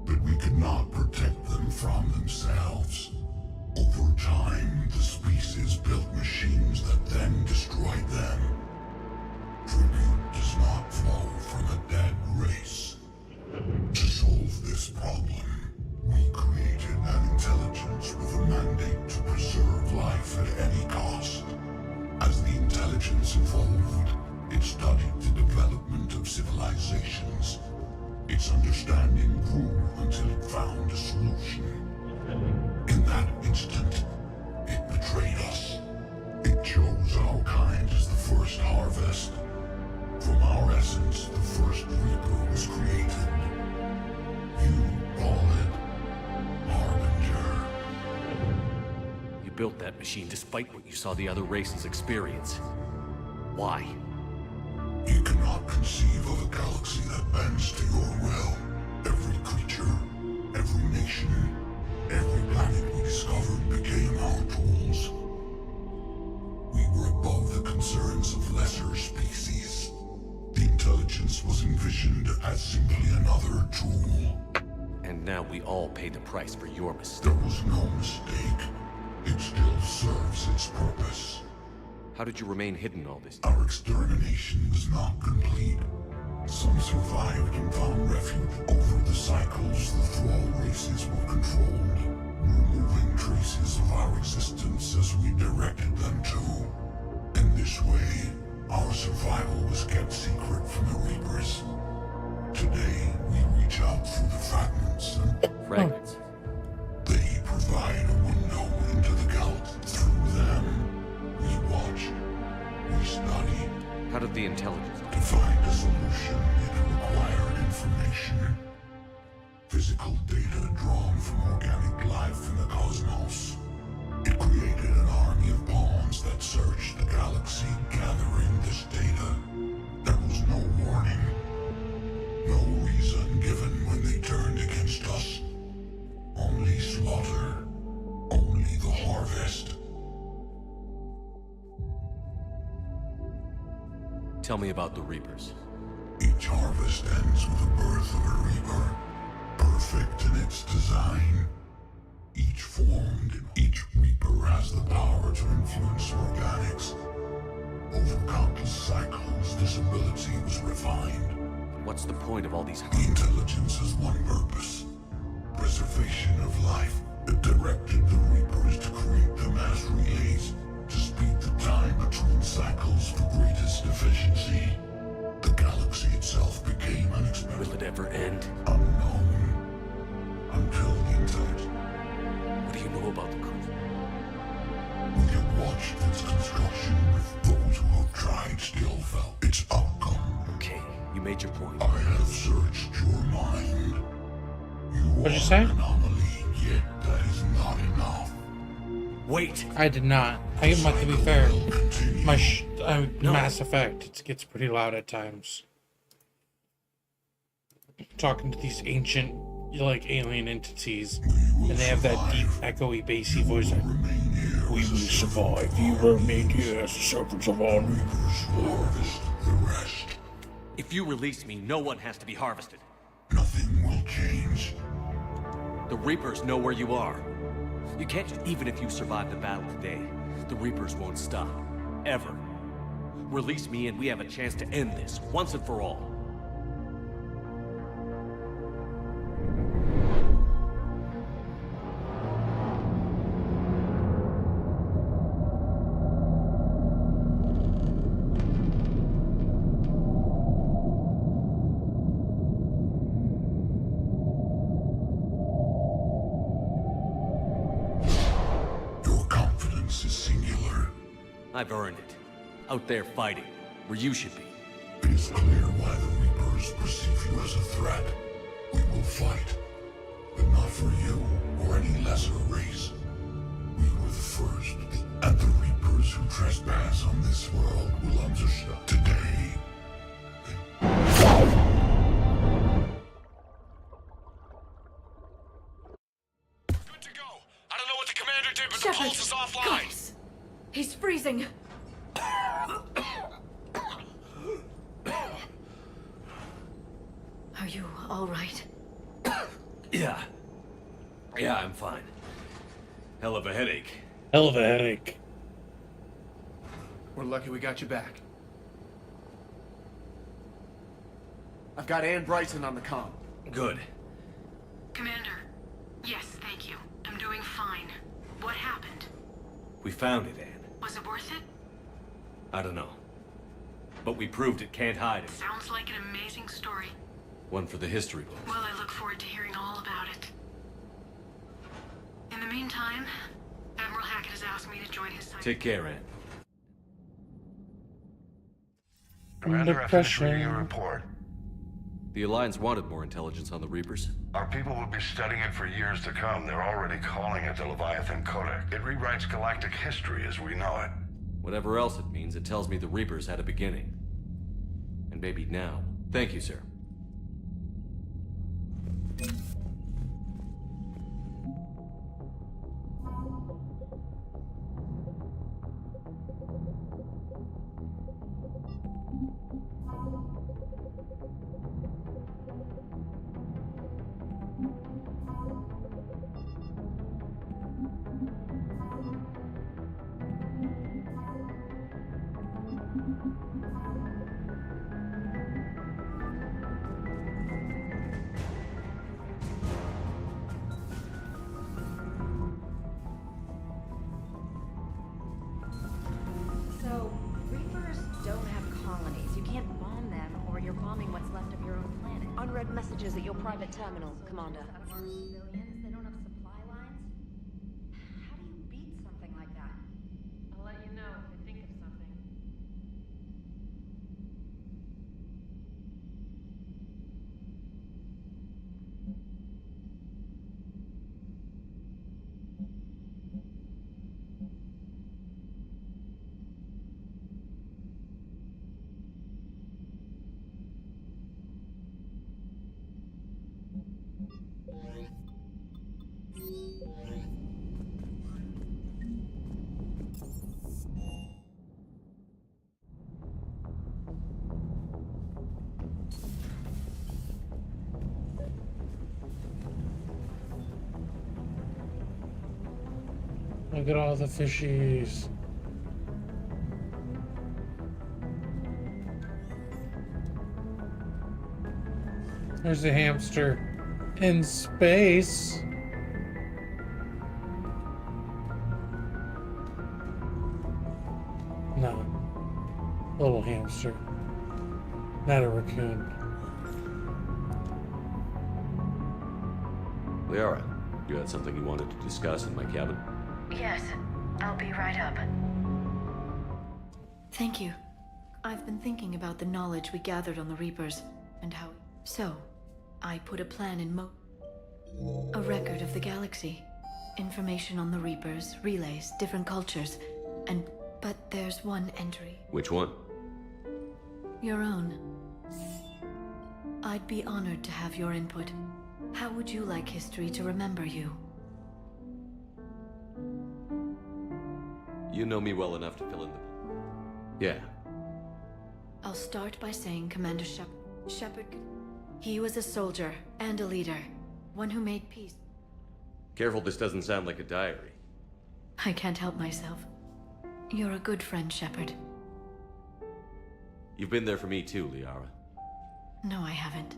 but we could not protect them from themselves. Over time, the species built machines that then destroyed them. Tribute does not flow from a dead race. To solve this problem, we created an intelligence with a mandate to preserve life at any cost. As the intelligence evolved, it studied the development of civilizations. Its understanding grew until it found a solution. In that instant, it betrayed us. It chose our kind as the first harvest. From our essence, the first Reaper was created. You call it Harbinger. You built that machine despite what you saw the other races experience. Why? You cannot conceive of a galaxy that bends to your will. Every creature, every nation, every planet we discovered became our tools. We were above the concerns of lesser species. The intelligence was envisioned as simply another tool. And now we all pay the price for your mistake. There was no mistake. It still serves its purpose. How did you remain hidden all this? Our extermination was not complete. Some survived and found refuge. Over the cycles, the thrall races were controlled, removing traces of our existence as we directed them to. In this way, our survival was kept secret from the Reapers. Today, we reach out through the fragments and... Fragments? They provide a window into the galaxy. Through them, we watch, we study. How did the intelligence... To find a solution, it required information. Physical data drawn from organic life in the cosmos. It created an army of pawns that searched the galaxy, gathering this data. There was no warning. No reason given when they turned against us. Only slaughter. Only the harvest. Tell me about the Reapers. Each harvest ends with the birth of a Reaper. Perfect in its design. Each formed, each Reaper has the power to influence organics. Over countless cycles, this ability was refined. What's the point of all these... The intelligence has one purpose. Preservation of life. It directed the Reapers to create the mass relays, to speed the time between cycles for greatest efficiency. The galaxy itself became unexpected. Will it ever end? Unknown. Until the intelligence... What do you know about the cruise? We have watched its construction with those who have tried still felt its outcome. Okay, you made your point. I have searched your mind. What'd you say? An anomaly, yet that is not enough. Wait! I did not. I give to be fair. Mass Effect, it gets pretty loud at times. Talking to these ancient, like, alien entities, and they have that deep, echoey, bassy voice. Like, we will survive. You remain here as the servants of our neighbors. Harvest the rest. If you release me, no one has to be harvested. Nothing will change. The Reapers know where you are. You can't just... Even if you survive the battle today, the Reapers won't stop. Ever. Release me and we have a chance to end this, once and for all. I've earned it. Out there fighting, where you should be. It is clear why the Reapers perceive you as a threat. We will fight, but not for you or any lesser race. We were the first, and the Reapers who trespass on this world will understand. Today, Good to go. I don't know what the commander did, but the Shepard, pulse is offline. guys, he's freezing. Are you all right? Yeah, I'm fine. Hell of a headache. Hell of a headache. We're lucky we got you back. I've got Ann Bryson on the comm. Good. Commander. Yes, thank you. I'm doing fine. What happened? We found it, Ann. Was it worth it? I don't know. But we proved it can't hide it. Sounds like an amazing story. One for the history books. Well, I look forward to hearing all about it. In the meantime, Admiral Hackett has asked me to join his side. Take care, Ann. Commander, I finished reading your report. The Alliance wanted more intelligence on the Reapers. Our people will be studying it for years to come. They're already calling it the Leviathan Codex. It rewrites galactic history as we know it. Whatever else it means, it tells me the Reapers had a beginning. And maybe now. Thank you, sir. So, Reapers don't have colonies. You can't bomb them, or you're bombing what's left of your own planet. Unread messages at your private terminal, Commander. Civilians, they don't have supply lines? How do you beat something like that? I'll let you know if I think of something. Look at all the fishies. There's a hamster in space. No. Little hamster. Not a raccoon. Liara, you had something you wanted to discuss in my cabin? Yes, I'll be right up. Thank you. I've been thinking about the knowledge we gathered on the Reapers, and how... So, I put a plan in a record of the galaxy. Information on the Reapers, relays, different cultures, and... But there's one entry. Which one? Your own. I'd be honored to have your input. How would you like history to remember you? You know me well enough to fill in the... Yeah. I'll start by saying Commander Shepard, he was a soldier and a leader, one who made peace. Careful, this doesn't sound like a diary. I can't help myself. You're a good friend, Shepard. You've been there for me too, Liara. No, I haven't.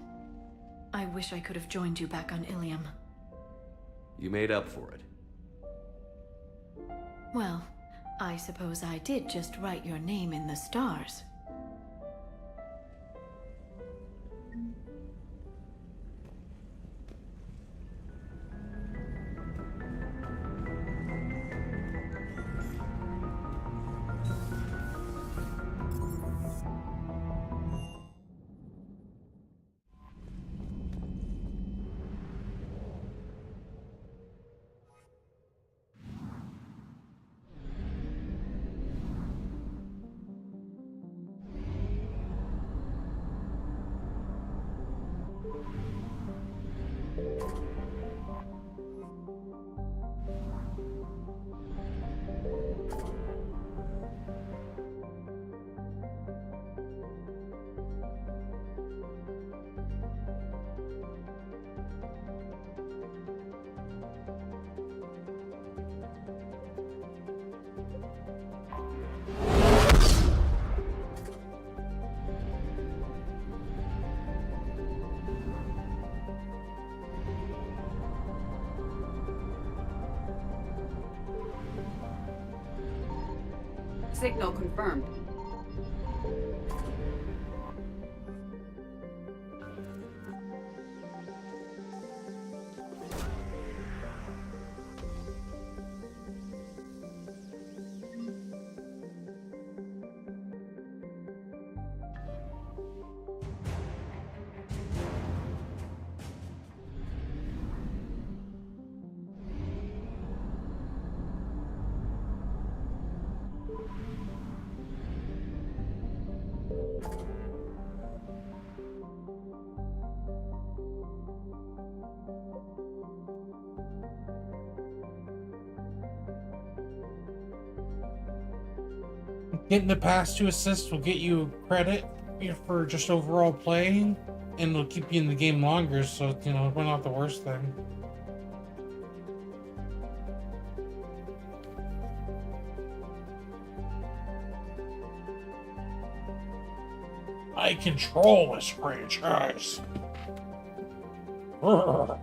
I wish I could have joined you back on Ilium. You made up for it. Well, I suppose I did just write your name in the stars. Signal confirmed. Getting the pass to assist will get you credit for just overall playing, and it'll keep you in the game longer, so, you know, we're not the worst thing. I control this franchise. Urgh.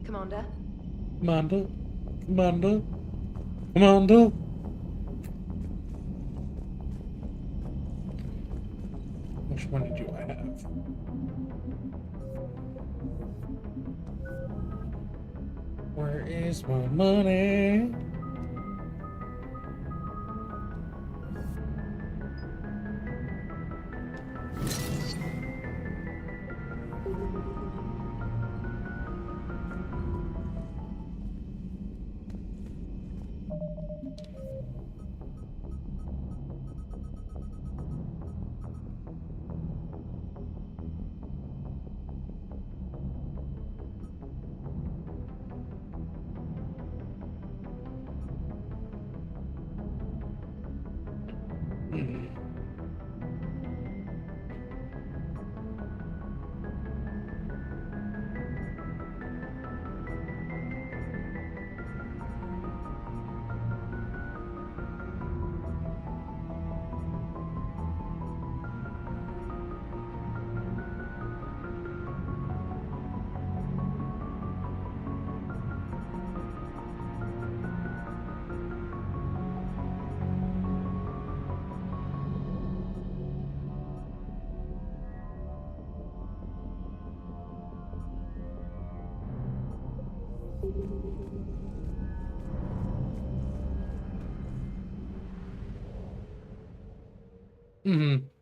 Commander? Commander? Commander? Commander? Which one do I have? Where is my money?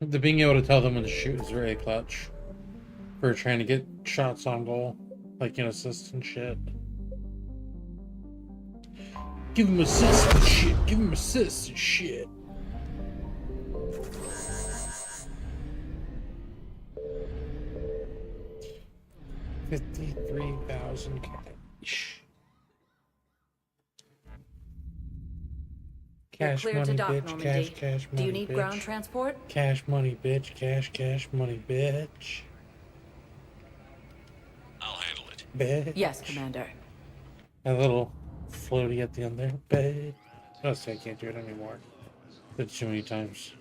The being able to tell them when to shoot is very clutch for trying to get shots on goal, like in assists and shit. Give him assists and shit. Give him assists and shit. $53,000 cash. Cash clear money, to dock, bitch. Normandy. Cash money, Do you need bitch. ground transport? Cash money, bitch. Cash money, bitch. I'll handle it. Bitch. Yes, Commander. A little floaty at the end there. Bitch. I can't do it anymore. Did it too many times.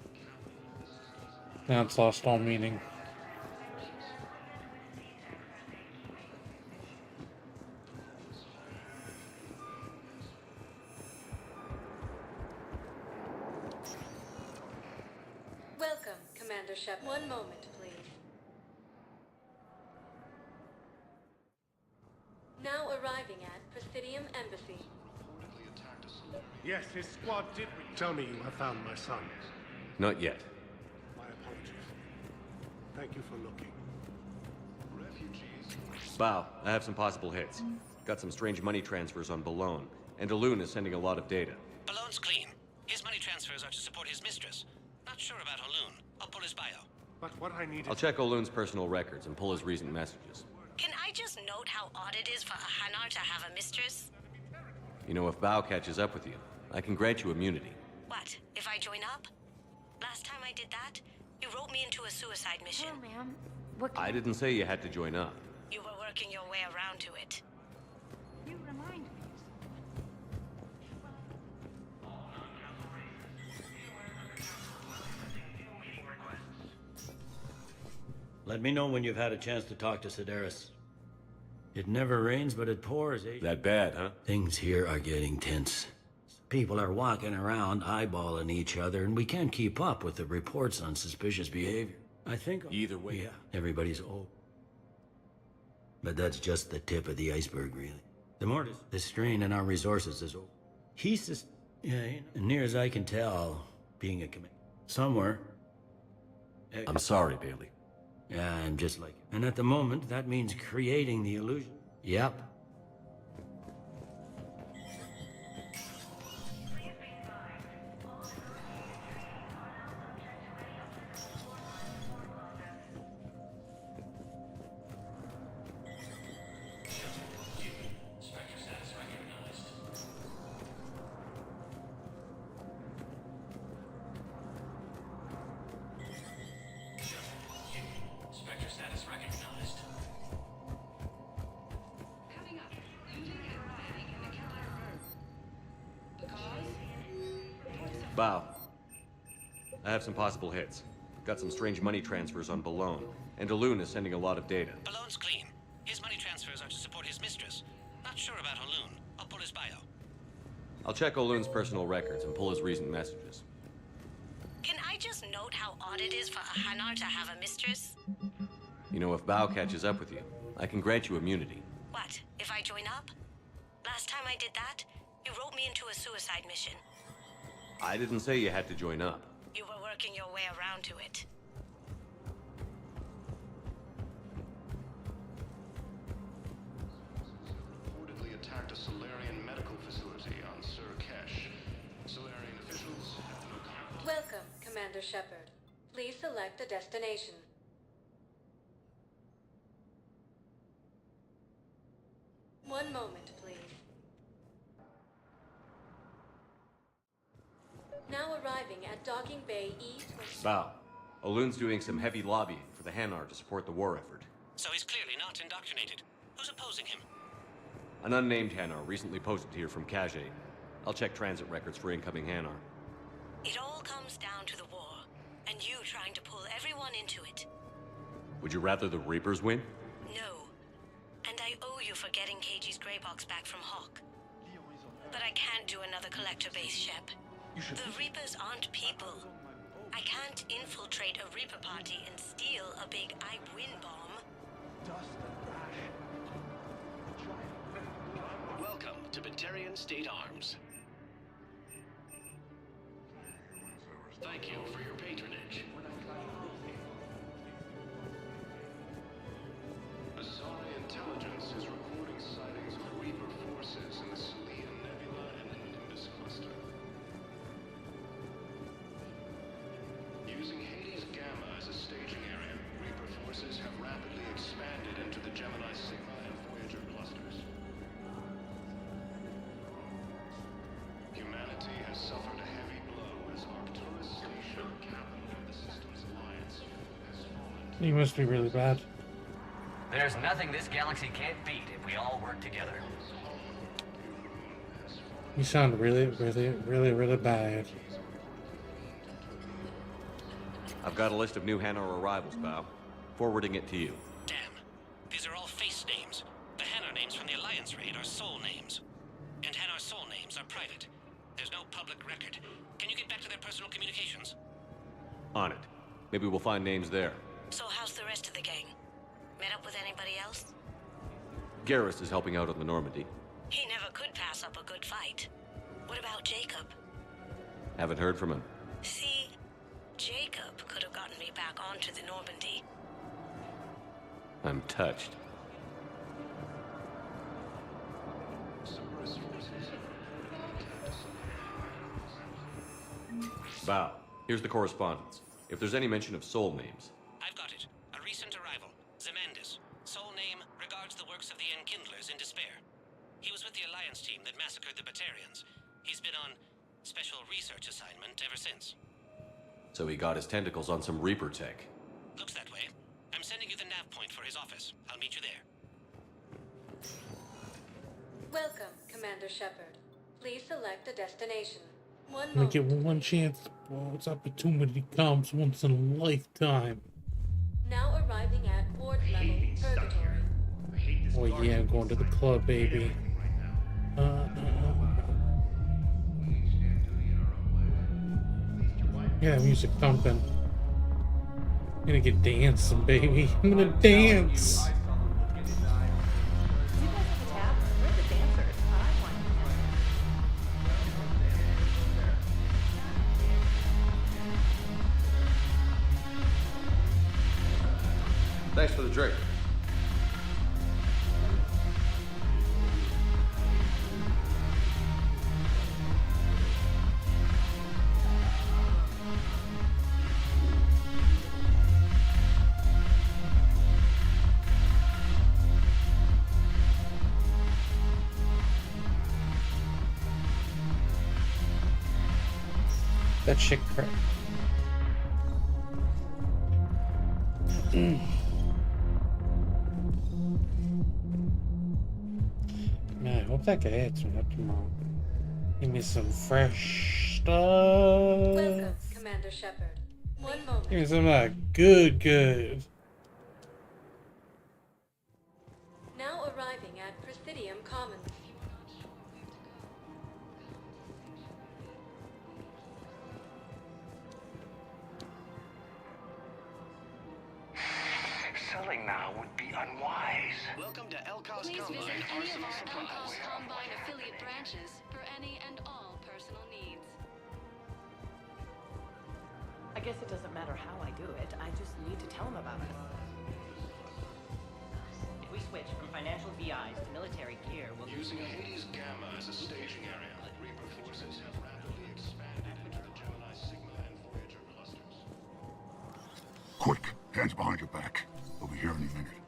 Now it's lost all meaning. Welcome, Commander Shepard. One moment, please. Now arriving at Presidium Embassy. Yes, his squad did. Tell me you have found my son. Not yet. My apologies. Thank you for looking. Bow, I have some possible hits. Got some strange money transfers on Boulogne, and Daloon is sending a lot of data. Balloon's clean. His money transfers are to support his mistress. Not sure about Haloon. I'll pull his bio. But what I need I'll check Oloon's personal records and pull his recent messages. Can I just note how odd it is for a Hanar to have a mistress? You know, if Bow catches up with you, I can grant you immunity. What, if I join up? Last time I did that, you wrote me into a suicide mission. Oh, ma'am. I didn't say you had to join up. You were working your way around to it. You remind me. Let me know when you've had a chance to talk to Sedaris. It never rains, but it pours, eh? That bad, huh? Things here are getting tense. People are walking around eyeballing each other, and we can't keep up with the reports on suspicious behavior. I think... Either way. Yeah, everybody's old. But that's just the tip of the iceberg, really. The more the strain on our resources is over. He's just... Yeah, near as I can tell, being a command... Somewhere... I'm sorry, Bailey. Yeah, I'm just like... And at the moment, that means creating the illusion. Yep. Bow. I have some possible hits. Got some strange money transfers on Boulogne, and Daloon is sending a lot of data. Balloon's clean. His money transfers are to support his mistress. Not sure about Haloon. I'll pull his bio. I'll check Oloon's personal records and pull his recent messages. Can I just note how odd it is for a Hanar to have a mistress? You know, if Bow catches up with you, I can grant you immunity. What, if I join up? Last time I did that, you wrote me into a suicide mission. I didn't say you had to join up. You were working your way around to it. Reportedly attacked a Solarian medical facility on Sir Kesh. Solarian officials have no comment. Welcome, Commander Shepard. Please select a destination. One moment, please. Now arriving at Docking Bay E20. Bow. Oloon's doing some heavy lobbying for the Hanar to support the war effort. So he's clearly not indoctrinated. Who's opposing him? An unnamed Hanar recently posted here from Kajay. I'll check transit records for incoming Hanar. It all comes down to the war, and you trying to pull everyone into it. Would you rather the Reapers win? No. And I owe you for getting KG's Grey Box back from Hawk. But I can't do another collector base, Shep. The Reapers aren't people. I can't infiltrate a Reaper party and steal a big I win bomb. Batarian state arms. Thank you for your patronage. Asari intelligence is reporting sightings of Reaper forces in the Celia Nebula and the Nimbus cluster. Using Hades Gamma as a staging area, Reaper forces have rapidly expanded into the Gemini Sigma and Voyager clusters. Humanity has suffered a heavy blow as Arcturus Station, capital of the system's alliance, has fallen. You must be really bad. There's nothing this galaxy can't beat if we all work together. You sound really, really, really, really bad. I've got a list of new Hanar arrivals, pal. Forwarding it to you. Damn. These are all face names. The Hanar names from the Alliance raid are soul names. And Hanar soul names are private. There's no public record. Can you get back to their personal communications? On it. Maybe we'll find names there. So how's the rest of the gang? Met up with anybody else? Garrus is helping out on the Normandy. He never could pass up a good fight. What about Jacob? Haven't heard from him. See, Jacob could have gotten me back onto the Normandy. I'm touched. Bow, here's the correspondence. If there's any mention of soul names. I've got it. A recent arrival. Zemandis. Soul name regards the works of the Enkindlers in despair. He was with the Alliance team that massacred the Batarians. He's been on special research assignment ever since. So he got his tentacles on some Reaper tech. Looks that way. I'm sending you the nav point for his office. I'll meet you there. Welcome, Commander Shepard. Please select a destination. One We moment. get one chance to blow. Its opportunity comes once in a lifetime. Now arriving at ward level Purgatory. Oh yeah, I'm going to the club, baby. Yeah, music thumping. I'm gonna get dancing, baby. I'm gonna dance. Thanks for the drink. That shit crap. Man, I hope that guy hits me up tomorrow. Give me some fresh stuff. Welcome, Commander Shepard. One moment. Give me some good. Now arriving at Presidium Commons. Selling now would be unwise. Welcome to Elcos Please Combine visit any of Arsenal our Supplies. Elcos Combine affiliate branches for any and all personal needs. I guess it doesn't matter how I do it. I just need to tell them about it. If we switch from financial VIs to military gear, we'll... Using Hades Gamma as a staging area, Reaper forces have rapidly expanded into the Gemini Sigma and Voyager clusters. Quick, hands behind your back. We'll be here any minute.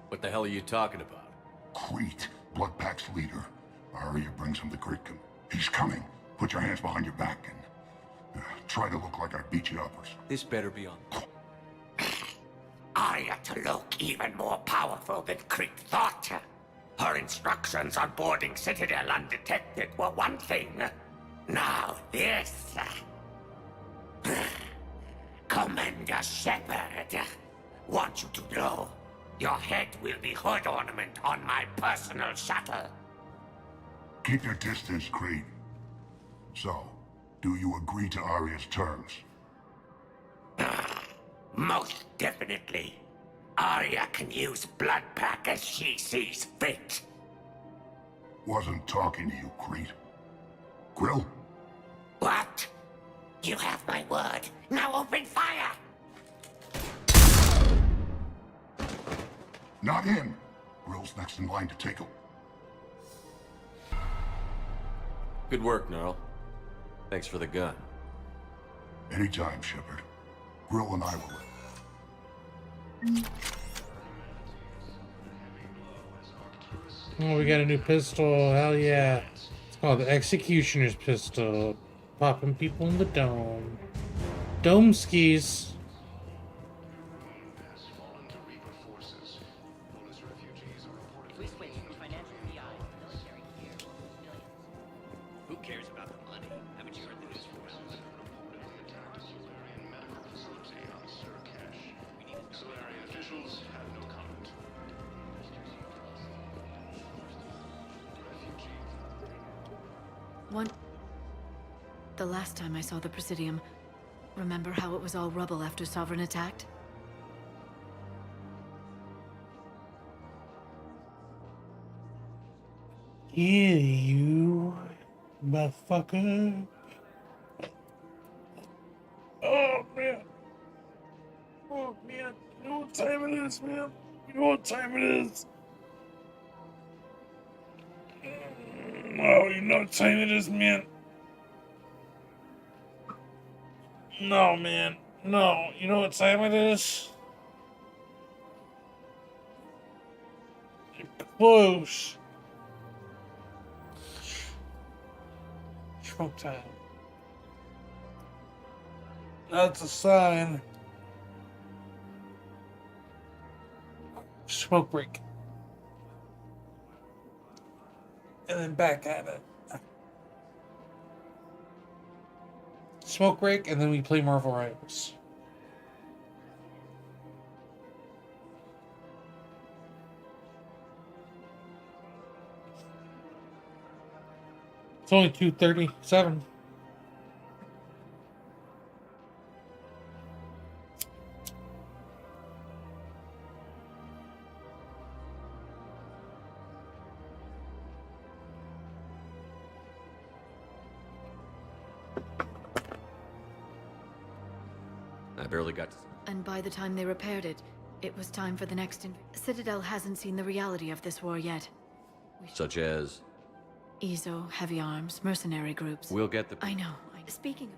What the hell are you talking about? Crete, Blood Pack's leader. Arya brings him to Gridcom. He's coming. Put your hands behind your back and try to look like I beat you up or something. This better be on. Arya to look even more powerful than Crete thought. Her instructions on boarding Citadel undetected were one thing. Now this. Commander Shepard, want you to know, your head will be hood ornament on my personal shuttle. Keep your distance, Crete. So, do you agree to Arya's terms? Most definitely. Arya can use Blood Pack as she sees fit. Wasn't talking to you, Crete. Grill? What? You have my word. Now open fire! Not him. Grill's next in line to take him. Good work, Gnarl. Thanks for the gun. Anytime, Shepard. Grill and I will. Oh, we got a new pistol. Hell yeah. It's called the Executioner's Pistol. Popping people in the dome. Dome skis. We switched from financial VI to military gear with millions. Who cares about the money? Haven't you heard the news from Wells? Solarian officials have no comment. The last time I saw the Presidium, remember how it was all rubble after Sovereign attacked? Yeah, you motherfucker. Oh man. Oh man. You know what time it is, man? You know what time it is? Oh, you know what time it is, man? No, man. No. You know what time it is? You're close. Smoke time. That's a sign. Smoke break. And then back at it. Smoke break, and then we play Marvel Rivals. It's only 2:37. I barely got to... And by the time they repaired it, it was time for the next Citadel hasn't seen the reality of this war yet. Such as? EZO, heavy arms, mercenary groups. We'll get the... I know. Speaking of...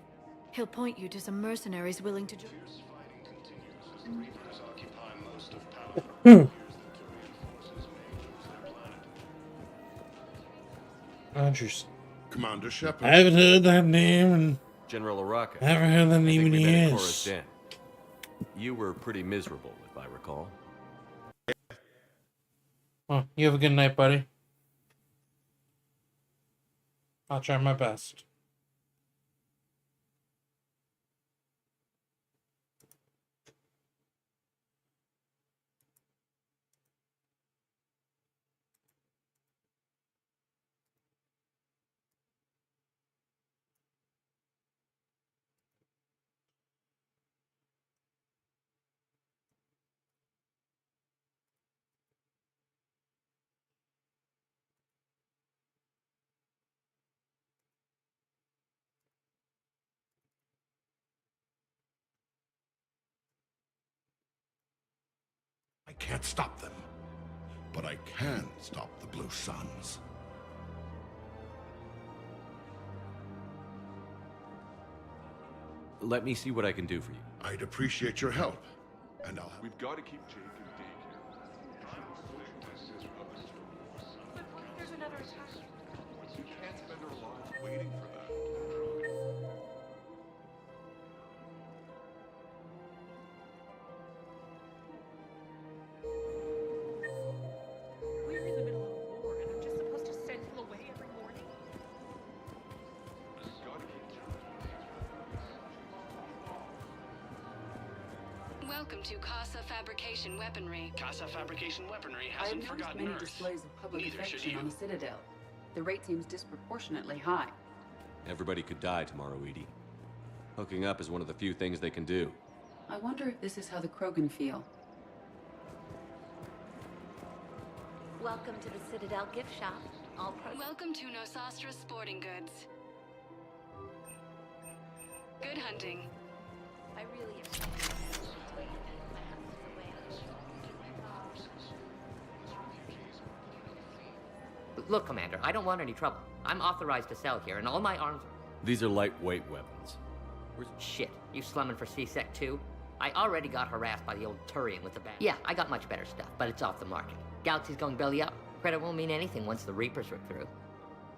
He'll point you to some mercenaries willing to join. Interesting. Commander Shepard. I haven't heard that name and... General Araka. I haven't heard that name in years. Cora's Den. You were pretty miserable, if I recall. Well, you have a good night, buddy. I'll try my best. I can't stop them, but I can stop the Blue Suns. Let me see what I can do for you. I'd appreciate your help, and I'll have... We've got to keep Jake and Dave here. There's another attack. We can't spend our lives waiting for that. We're in the middle of a war, and I'm just supposed to send him away every morning? Welcome to Casa Fabrication Weaponry. Casa Fabrication Weaponry I have hasn't noticed forgotten many Earth. displays of public Neither should affection you. on the Citadel. The rate seems disproportionately high. Everybody could die tomorrow, Edie. Hooking up is one of the few things they can do. I wonder if this is how the Krogan feel. Welcome to the Citadel gift shop. Welcome to Nosastra Sporting Goods. Good hunting. I really Look, Commander, I don't want any trouble. I'm authorized to sell here, and all my arms... These are lightweight weapons. Shit, you slumming for C-Sec too? I already got harassed by the old Turian with the bat. Yeah, I got much better stuff, but it's off the market. Galaxy's going belly up. Credit won't mean anything once the Reapers rip through.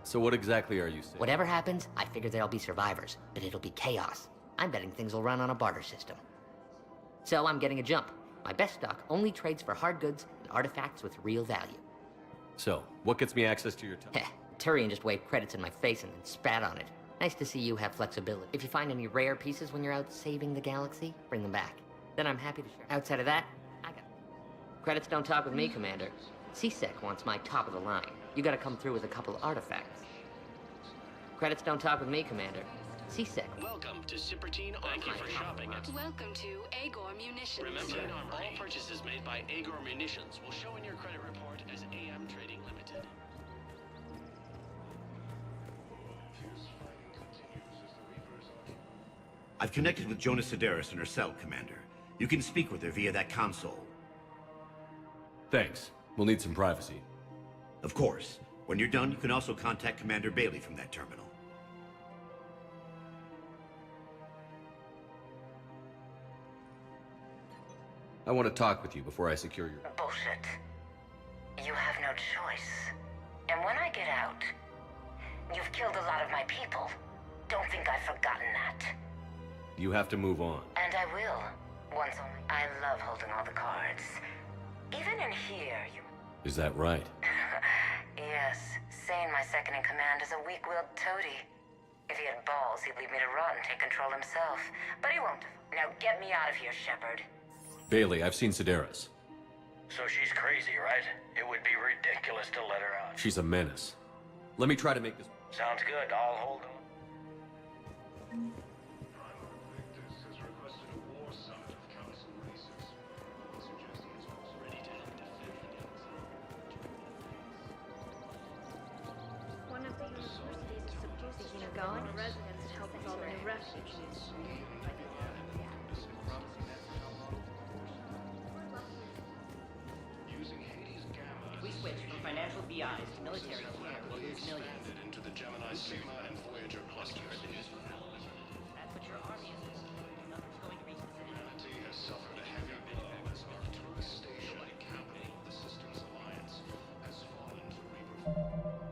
So what exactly are you saying? Whatever happens, I figure there'll be survivors, but it'll be chaos. I'm betting things will run on a barter system. So I'm getting a jump. My best stock only trades for hard goods and artifacts with real value. So, what gets me access to your time? Heh, Turian just waved credits in my face and then spat on it. Nice to see you have flexibility. If you find any rare pieces when you're out saving the galaxy, bring them back. Then I'm happy to share. Outside of that, I got... Credits don't talk with me, Commander. C-Sec wants my top of the line. You gotta come through with a couple artifacts. Credits don't talk with me, Commander. C-Sec. Welcome to Sippertine Thank you for shopping at... Welcome to Agor Munitions. Remember, all purchases made by Agor Munitions will show in your credit report as AM Trading Limited. I've connected with Jonas Sedaris in her cell, Commander. You can speak with her via that console. Thanks. We'll need some privacy. Of course. When you're done, you can also contact Commander Bailey from that terminal. I want to talk with you before I secure your... Bullshit. You have no choice. And when I get out, you've killed a lot of my people. Don't think I've forgotten that. You have to move on. And I will. Once only. I love holding all the cards. Even in here, you... Is that right? Yes. Saying my second in command is a weak-willed toady. If he had balls, he'd leave me to rot and take control himself. But he won't. Now get me out of here, Shepard. Bailey, I've seen Sedaris. So she's crazy, right? It would be ridiculous to let her out. She's a menace. Let me try to make this... Sounds good. I'll hold on. One of the universities is supposed to going residents help with all the new refugees. If we switch from financial VIs to military care, we'll lose millions. Into the Gemini Sigma and Voyager clusters. That's what your army is. Nothing's going to reach the city. Humanity has suffered a heavy blow as Arcturus Station, capital of the Systems Alliance, has fallen to Reaper.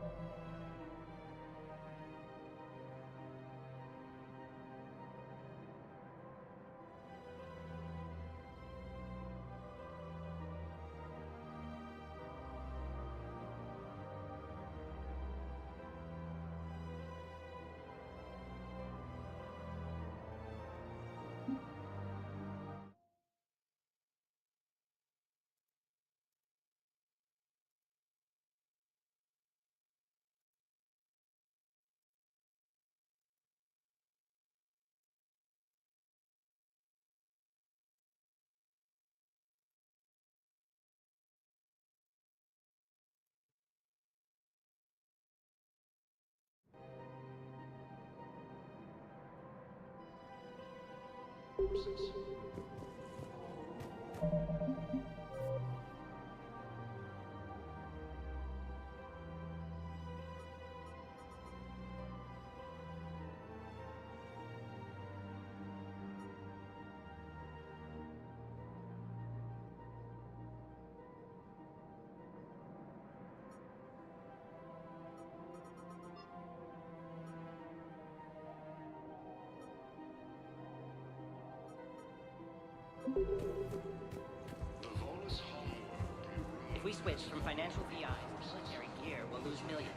If we switch from financial VIs to military gear, we'll lose millions.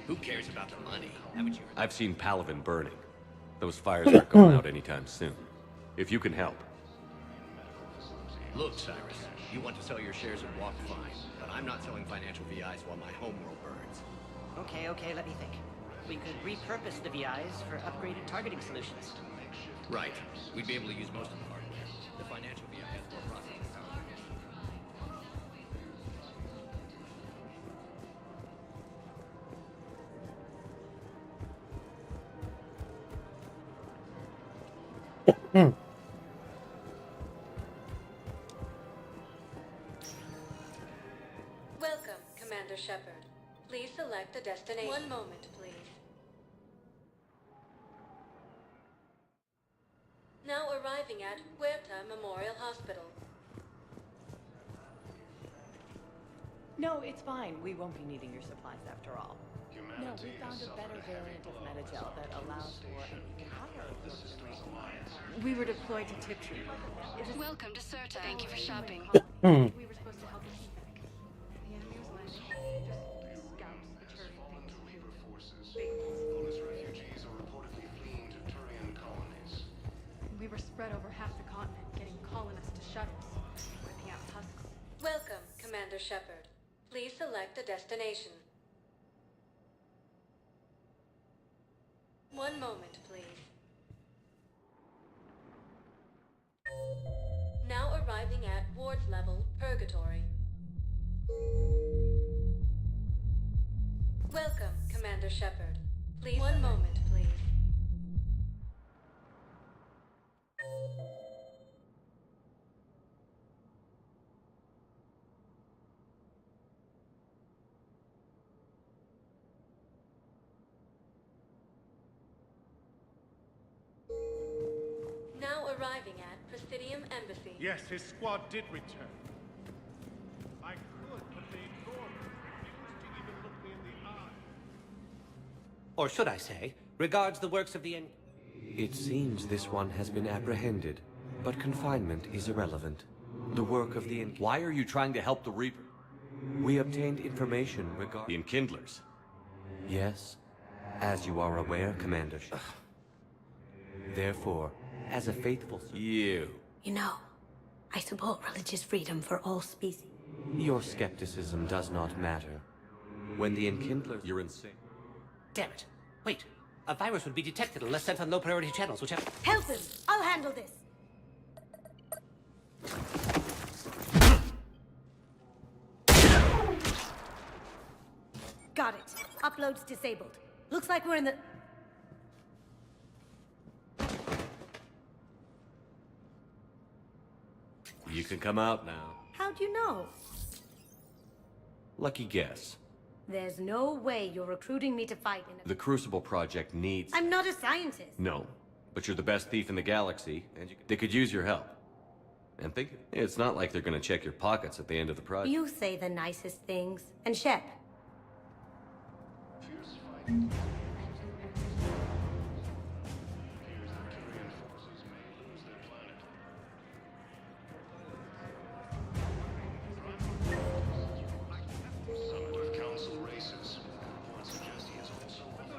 Who cares about the money? Haven't you? I've seen Palaven burning. Those fires aren't going out anytime soon. If you can help. Look, Cyrus, you want to sell your shares at Walk fine, but I'm not selling financial VIs while my homeworld burns. Okay, let me think. We could repurpose the VIs for upgraded targeting solutions. Right. We'd be able to use most of the hardware. The financial VI has more processing power. Welcome, Commander Shepard. Please select a destination. One moment, please. Now arriving at Huerta Memorial Hospital. No, it's fine. We won't be needing your supplies after all. No, we found a better variant of Metagel that allows for an even higher absorption rate. We were deployed to Tiptree. Welcome to Serta. Thank you for shopping. We were supposed to help the team back. The enemy was landing. Just scouts, the Turian things. Polish refugees are reportedly fleeing to Turian colonies. We were spread over half the continent, getting colonists to shuttles, whipping out husks. Welcome, Commander Shepard. Please select a destination. One moment, please. Now arriving at Ward's level, Purgatory. Welcome, Commander Shepard. Please. One moment, please. Now arriving at Presidium Embassy. Yes, his squad did return. I could, but they ignored me. Refused to even look me in the eye. Or should I say, regards the works of the It seems this one has been apprehended, but confinement is irrelevant. The work of the Why are you trying to help the Reaper? We obtained information regarding the Enkindlers. Yes, as you are aware, Commander. Therefore, as a faithful... You. You know, I support religious freedom for all species. Your skepticism does not matter. When the Enkindlers... You're insane. Damn it. Wait. A virus would be detected unless sent on low priority channels, which have... Help him! I'll handle this! Got it. Upload's disabled. Looks like we're in the... You can come out now. How'd you know? Lucky guess. There's no way you're recruiting me to fight in a... The Crucible Project needs... I'm not a scientist. No, but you're the best thief in the galaxy, and they could use your help. And think, it's not like they're gonna check your pockets at the end of the project. You say the nicest things. And Shep.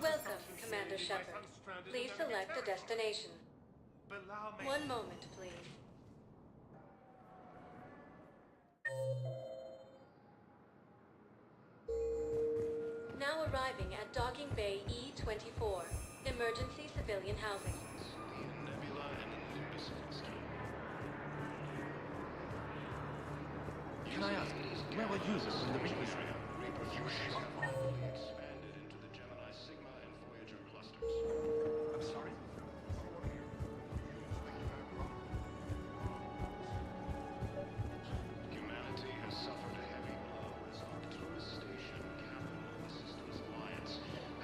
Welcome, Commander Shepard. Please select a destination. One moment, please. Now arriving at Docking Bay E-24, emergency civilian housing. Can I ask, where were you when the Reapers expanded into the Gemini Sigma and Voyager clusters? I'm sorry. Humanity has suffered a heavy blow as Arcturus Station, capital of the Systems Alliance,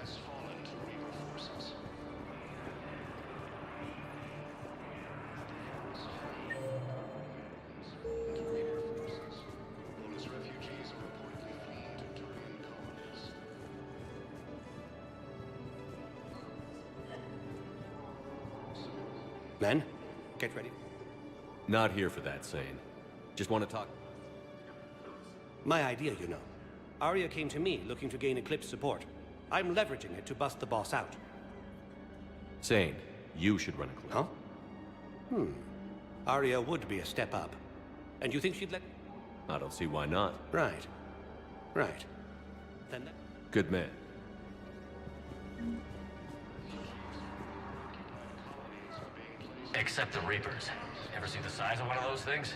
has fallen to Reaper forces. Polish refugees are reportedly fleeing to Turian colonies. Men, get ready. Not here for that, Sane. Just want to talk. My idea, you know. Arya came to me looking to gain Eclipse support. I'm leveraging it to bust the boss out. Sane, you should run a clip. Huh? Arya would be a step up. And you think she'd let... I don't see why not. Right. Right. Then that... Good man. Except the Reapers. Ever see the size of one of those things?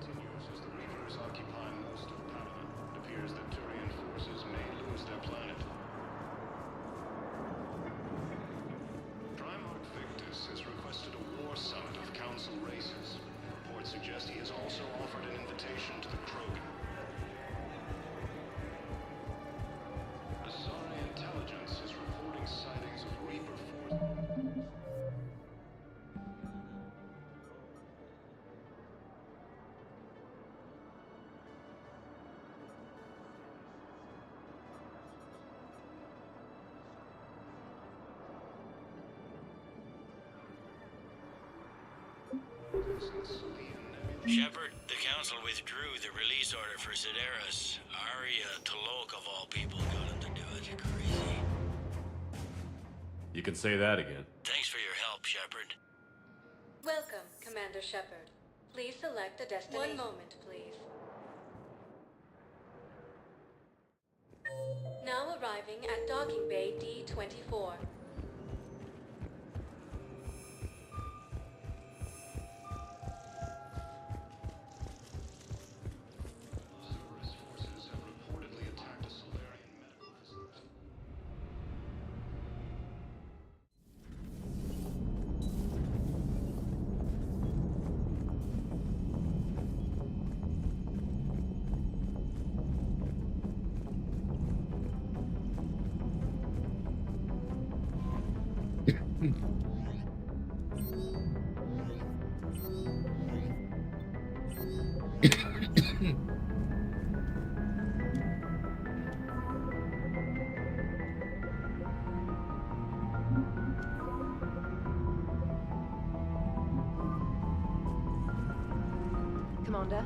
Continues as the Reapers occupy most of Palaven. It appears that Turian forces may lose their planet. suggest he has also offered an invitation to the Krogan. Asari intelligence is reporting sightings of Reaper forces. Shepard, the Council withdrew the release order for Sedaris. Arya Talok, of all people, got him to do it. Crazy. You can say that again. Thanks for your help, Shepard. Welcome, Commander Shepard. Please select a destination. 1 moment, please. Now arriving at Docking Bay D-24. Forces have reportedly attacked a Solarian medical facility. Commander?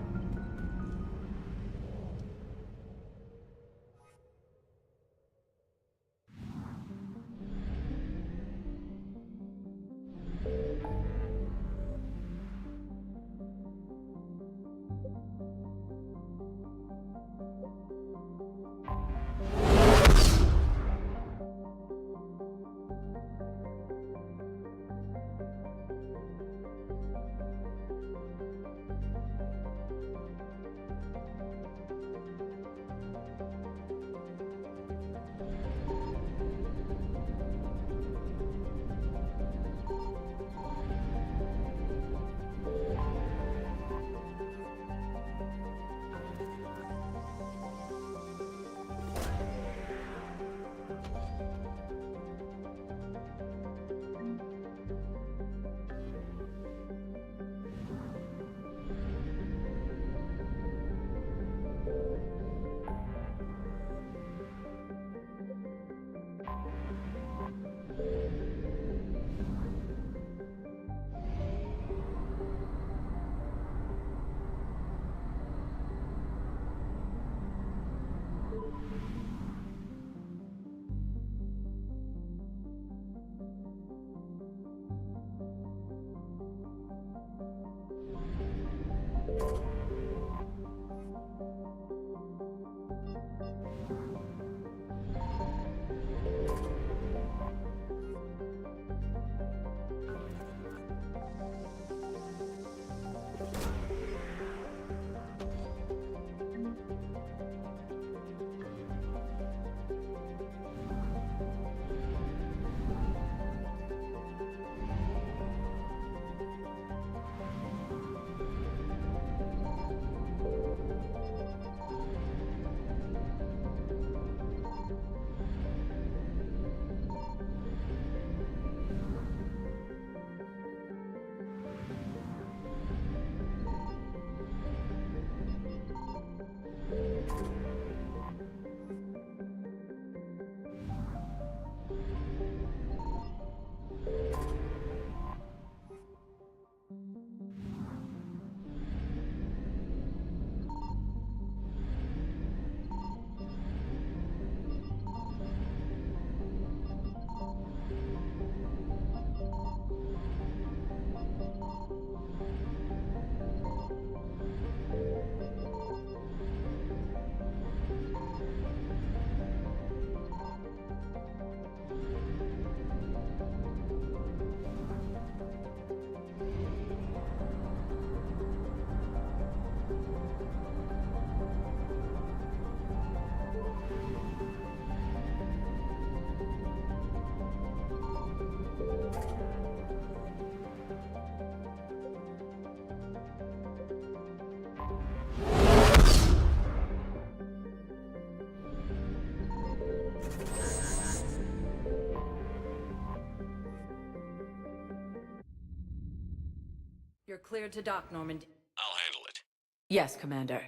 Cleared to dock, Normandy. I'll handle it. Yes, Commander.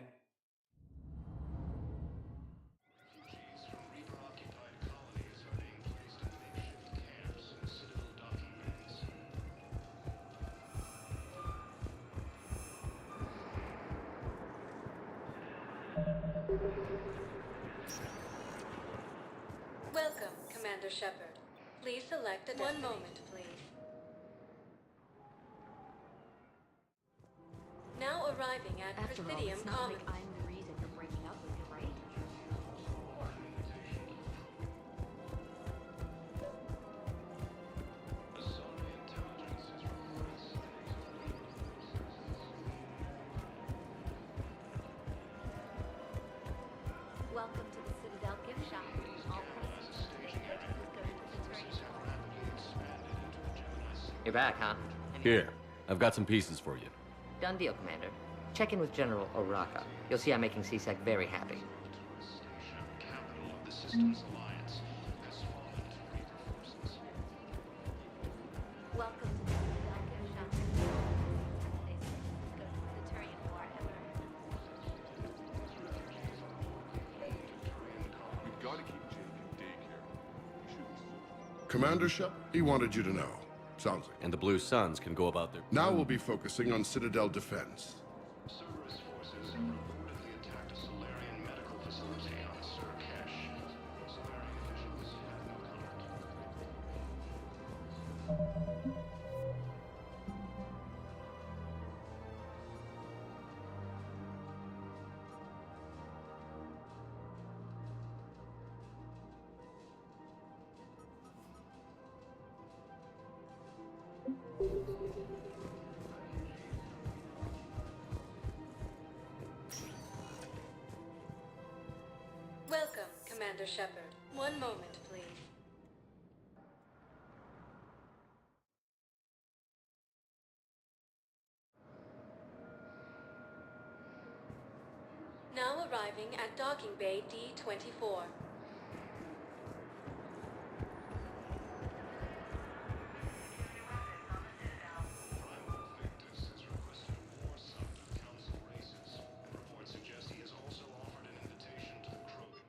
Welcome, Commander Shepard. Please select a destination. 1 moment, please. Now arriving at After all, Presidium it's not Commons. like I'm the reason for breaking up with you, right? Welcome to the Citadel gift shop. All proceeds from the purchases go to the You're back, huh? Here, I've got some pieces for you. Done deal, Commander. Check in with General Oraka. You'll see I'm making CSEC very happy. Welcome to the Citadel gift shop. All proceeds go to the Turian War effort. We've got to keep Jake in daycare. Commander Shep, he wanted you to know. Sounds like. And the Blue Suns can go about their... Now we'll be focusing on Citadel defense. Cerberus forces have reportedly attacked a Solarian medical facility on Surkesh. Solarian officials have no comment. Welcome, Commander Shepard. 1 moment, please. Now arriving at Docking Bay D-24. Reports suggest he has also offered an invitation to the Krogan.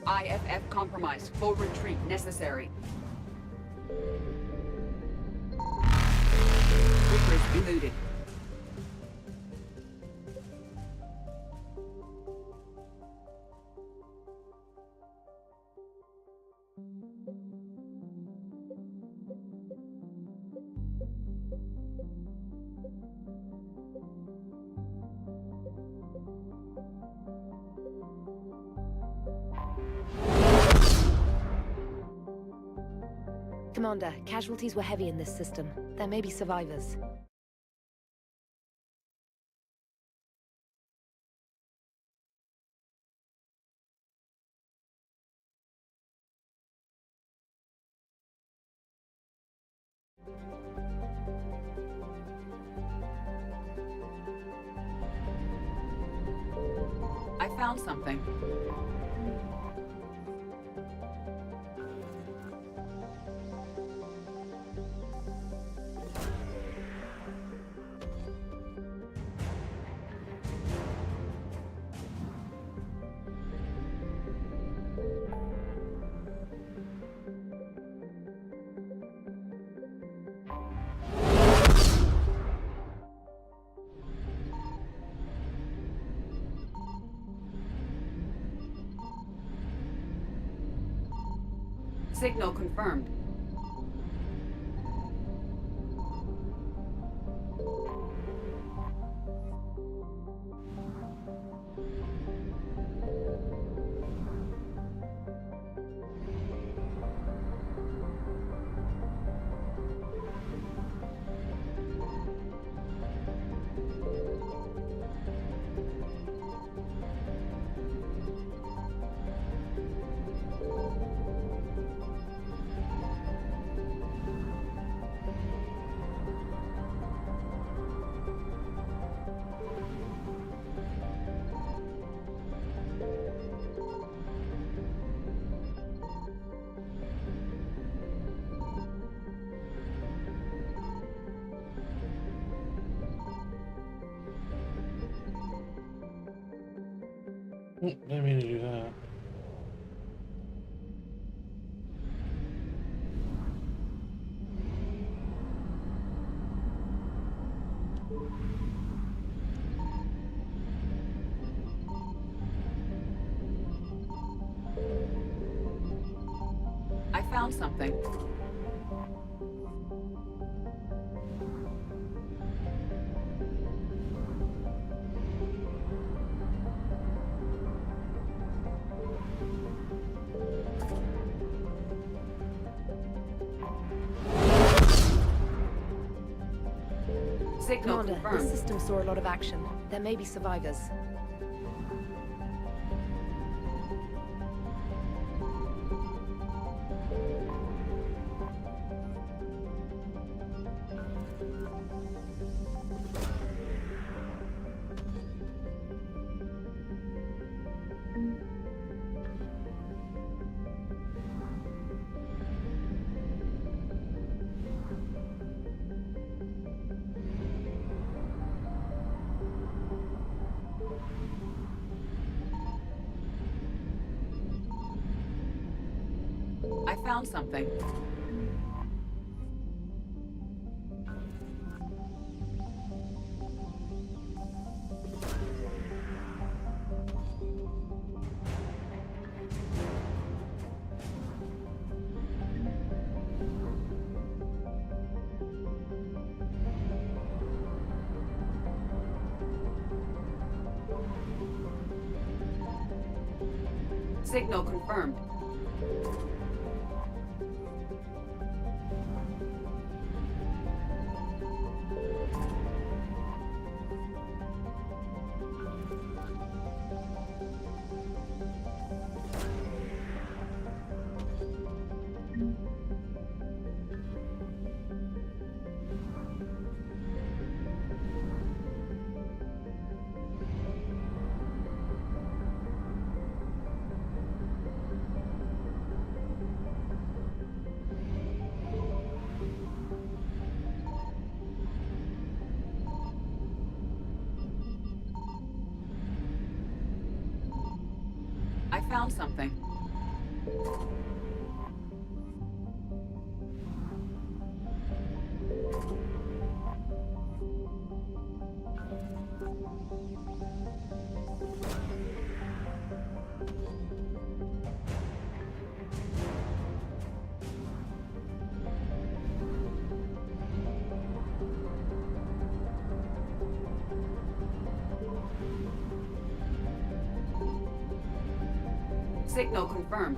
IFF compromised. Full retreat necessary. Reapers eluded. Commander, casualties were heavy in this system. There may be survivors. I found something. Signal confirmed. Didn't mean to do that. I found something. Signal Commander, confirmed. this system saw a lot of action. There may be survivors. I found something. Signal confirmed. I found something. Signal confirmed.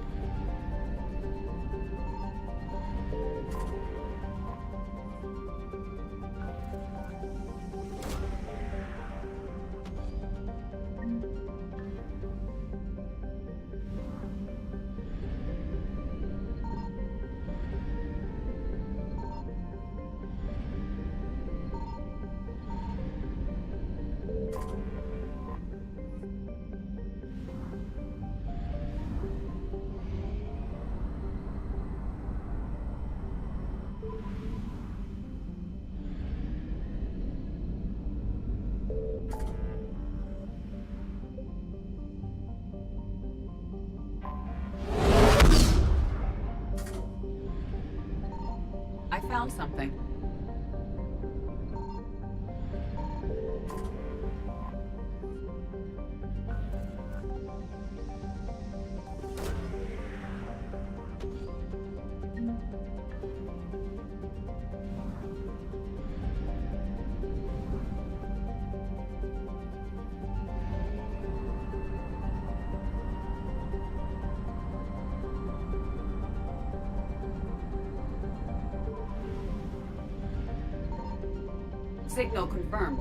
Signal confirmed.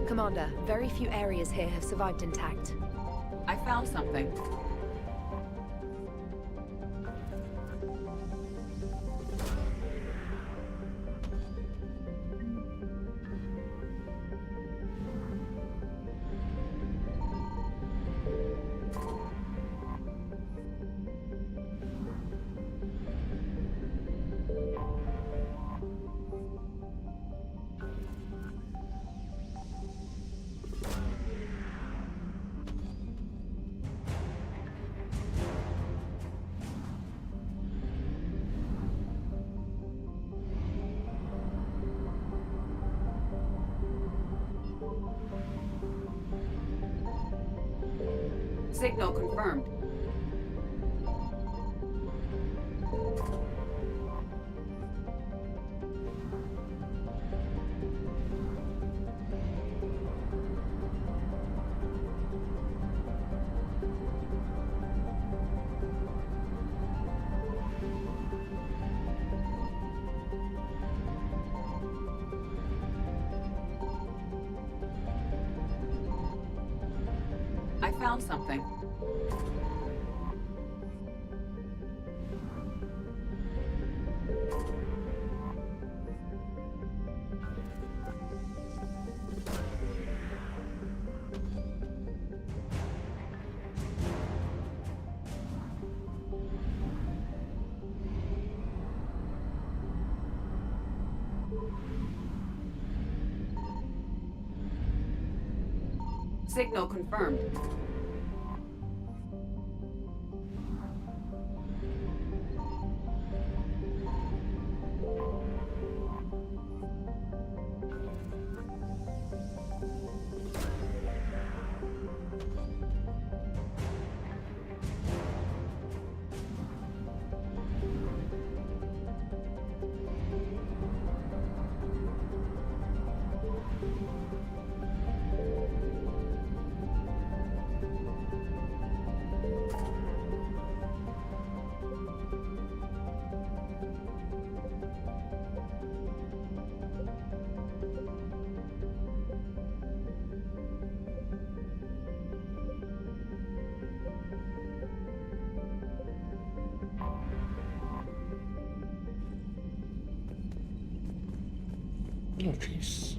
Commander, very few areas here have survived intact. I found something. Signal confirmed. I found something. Signal confirmed. Oh, jeez.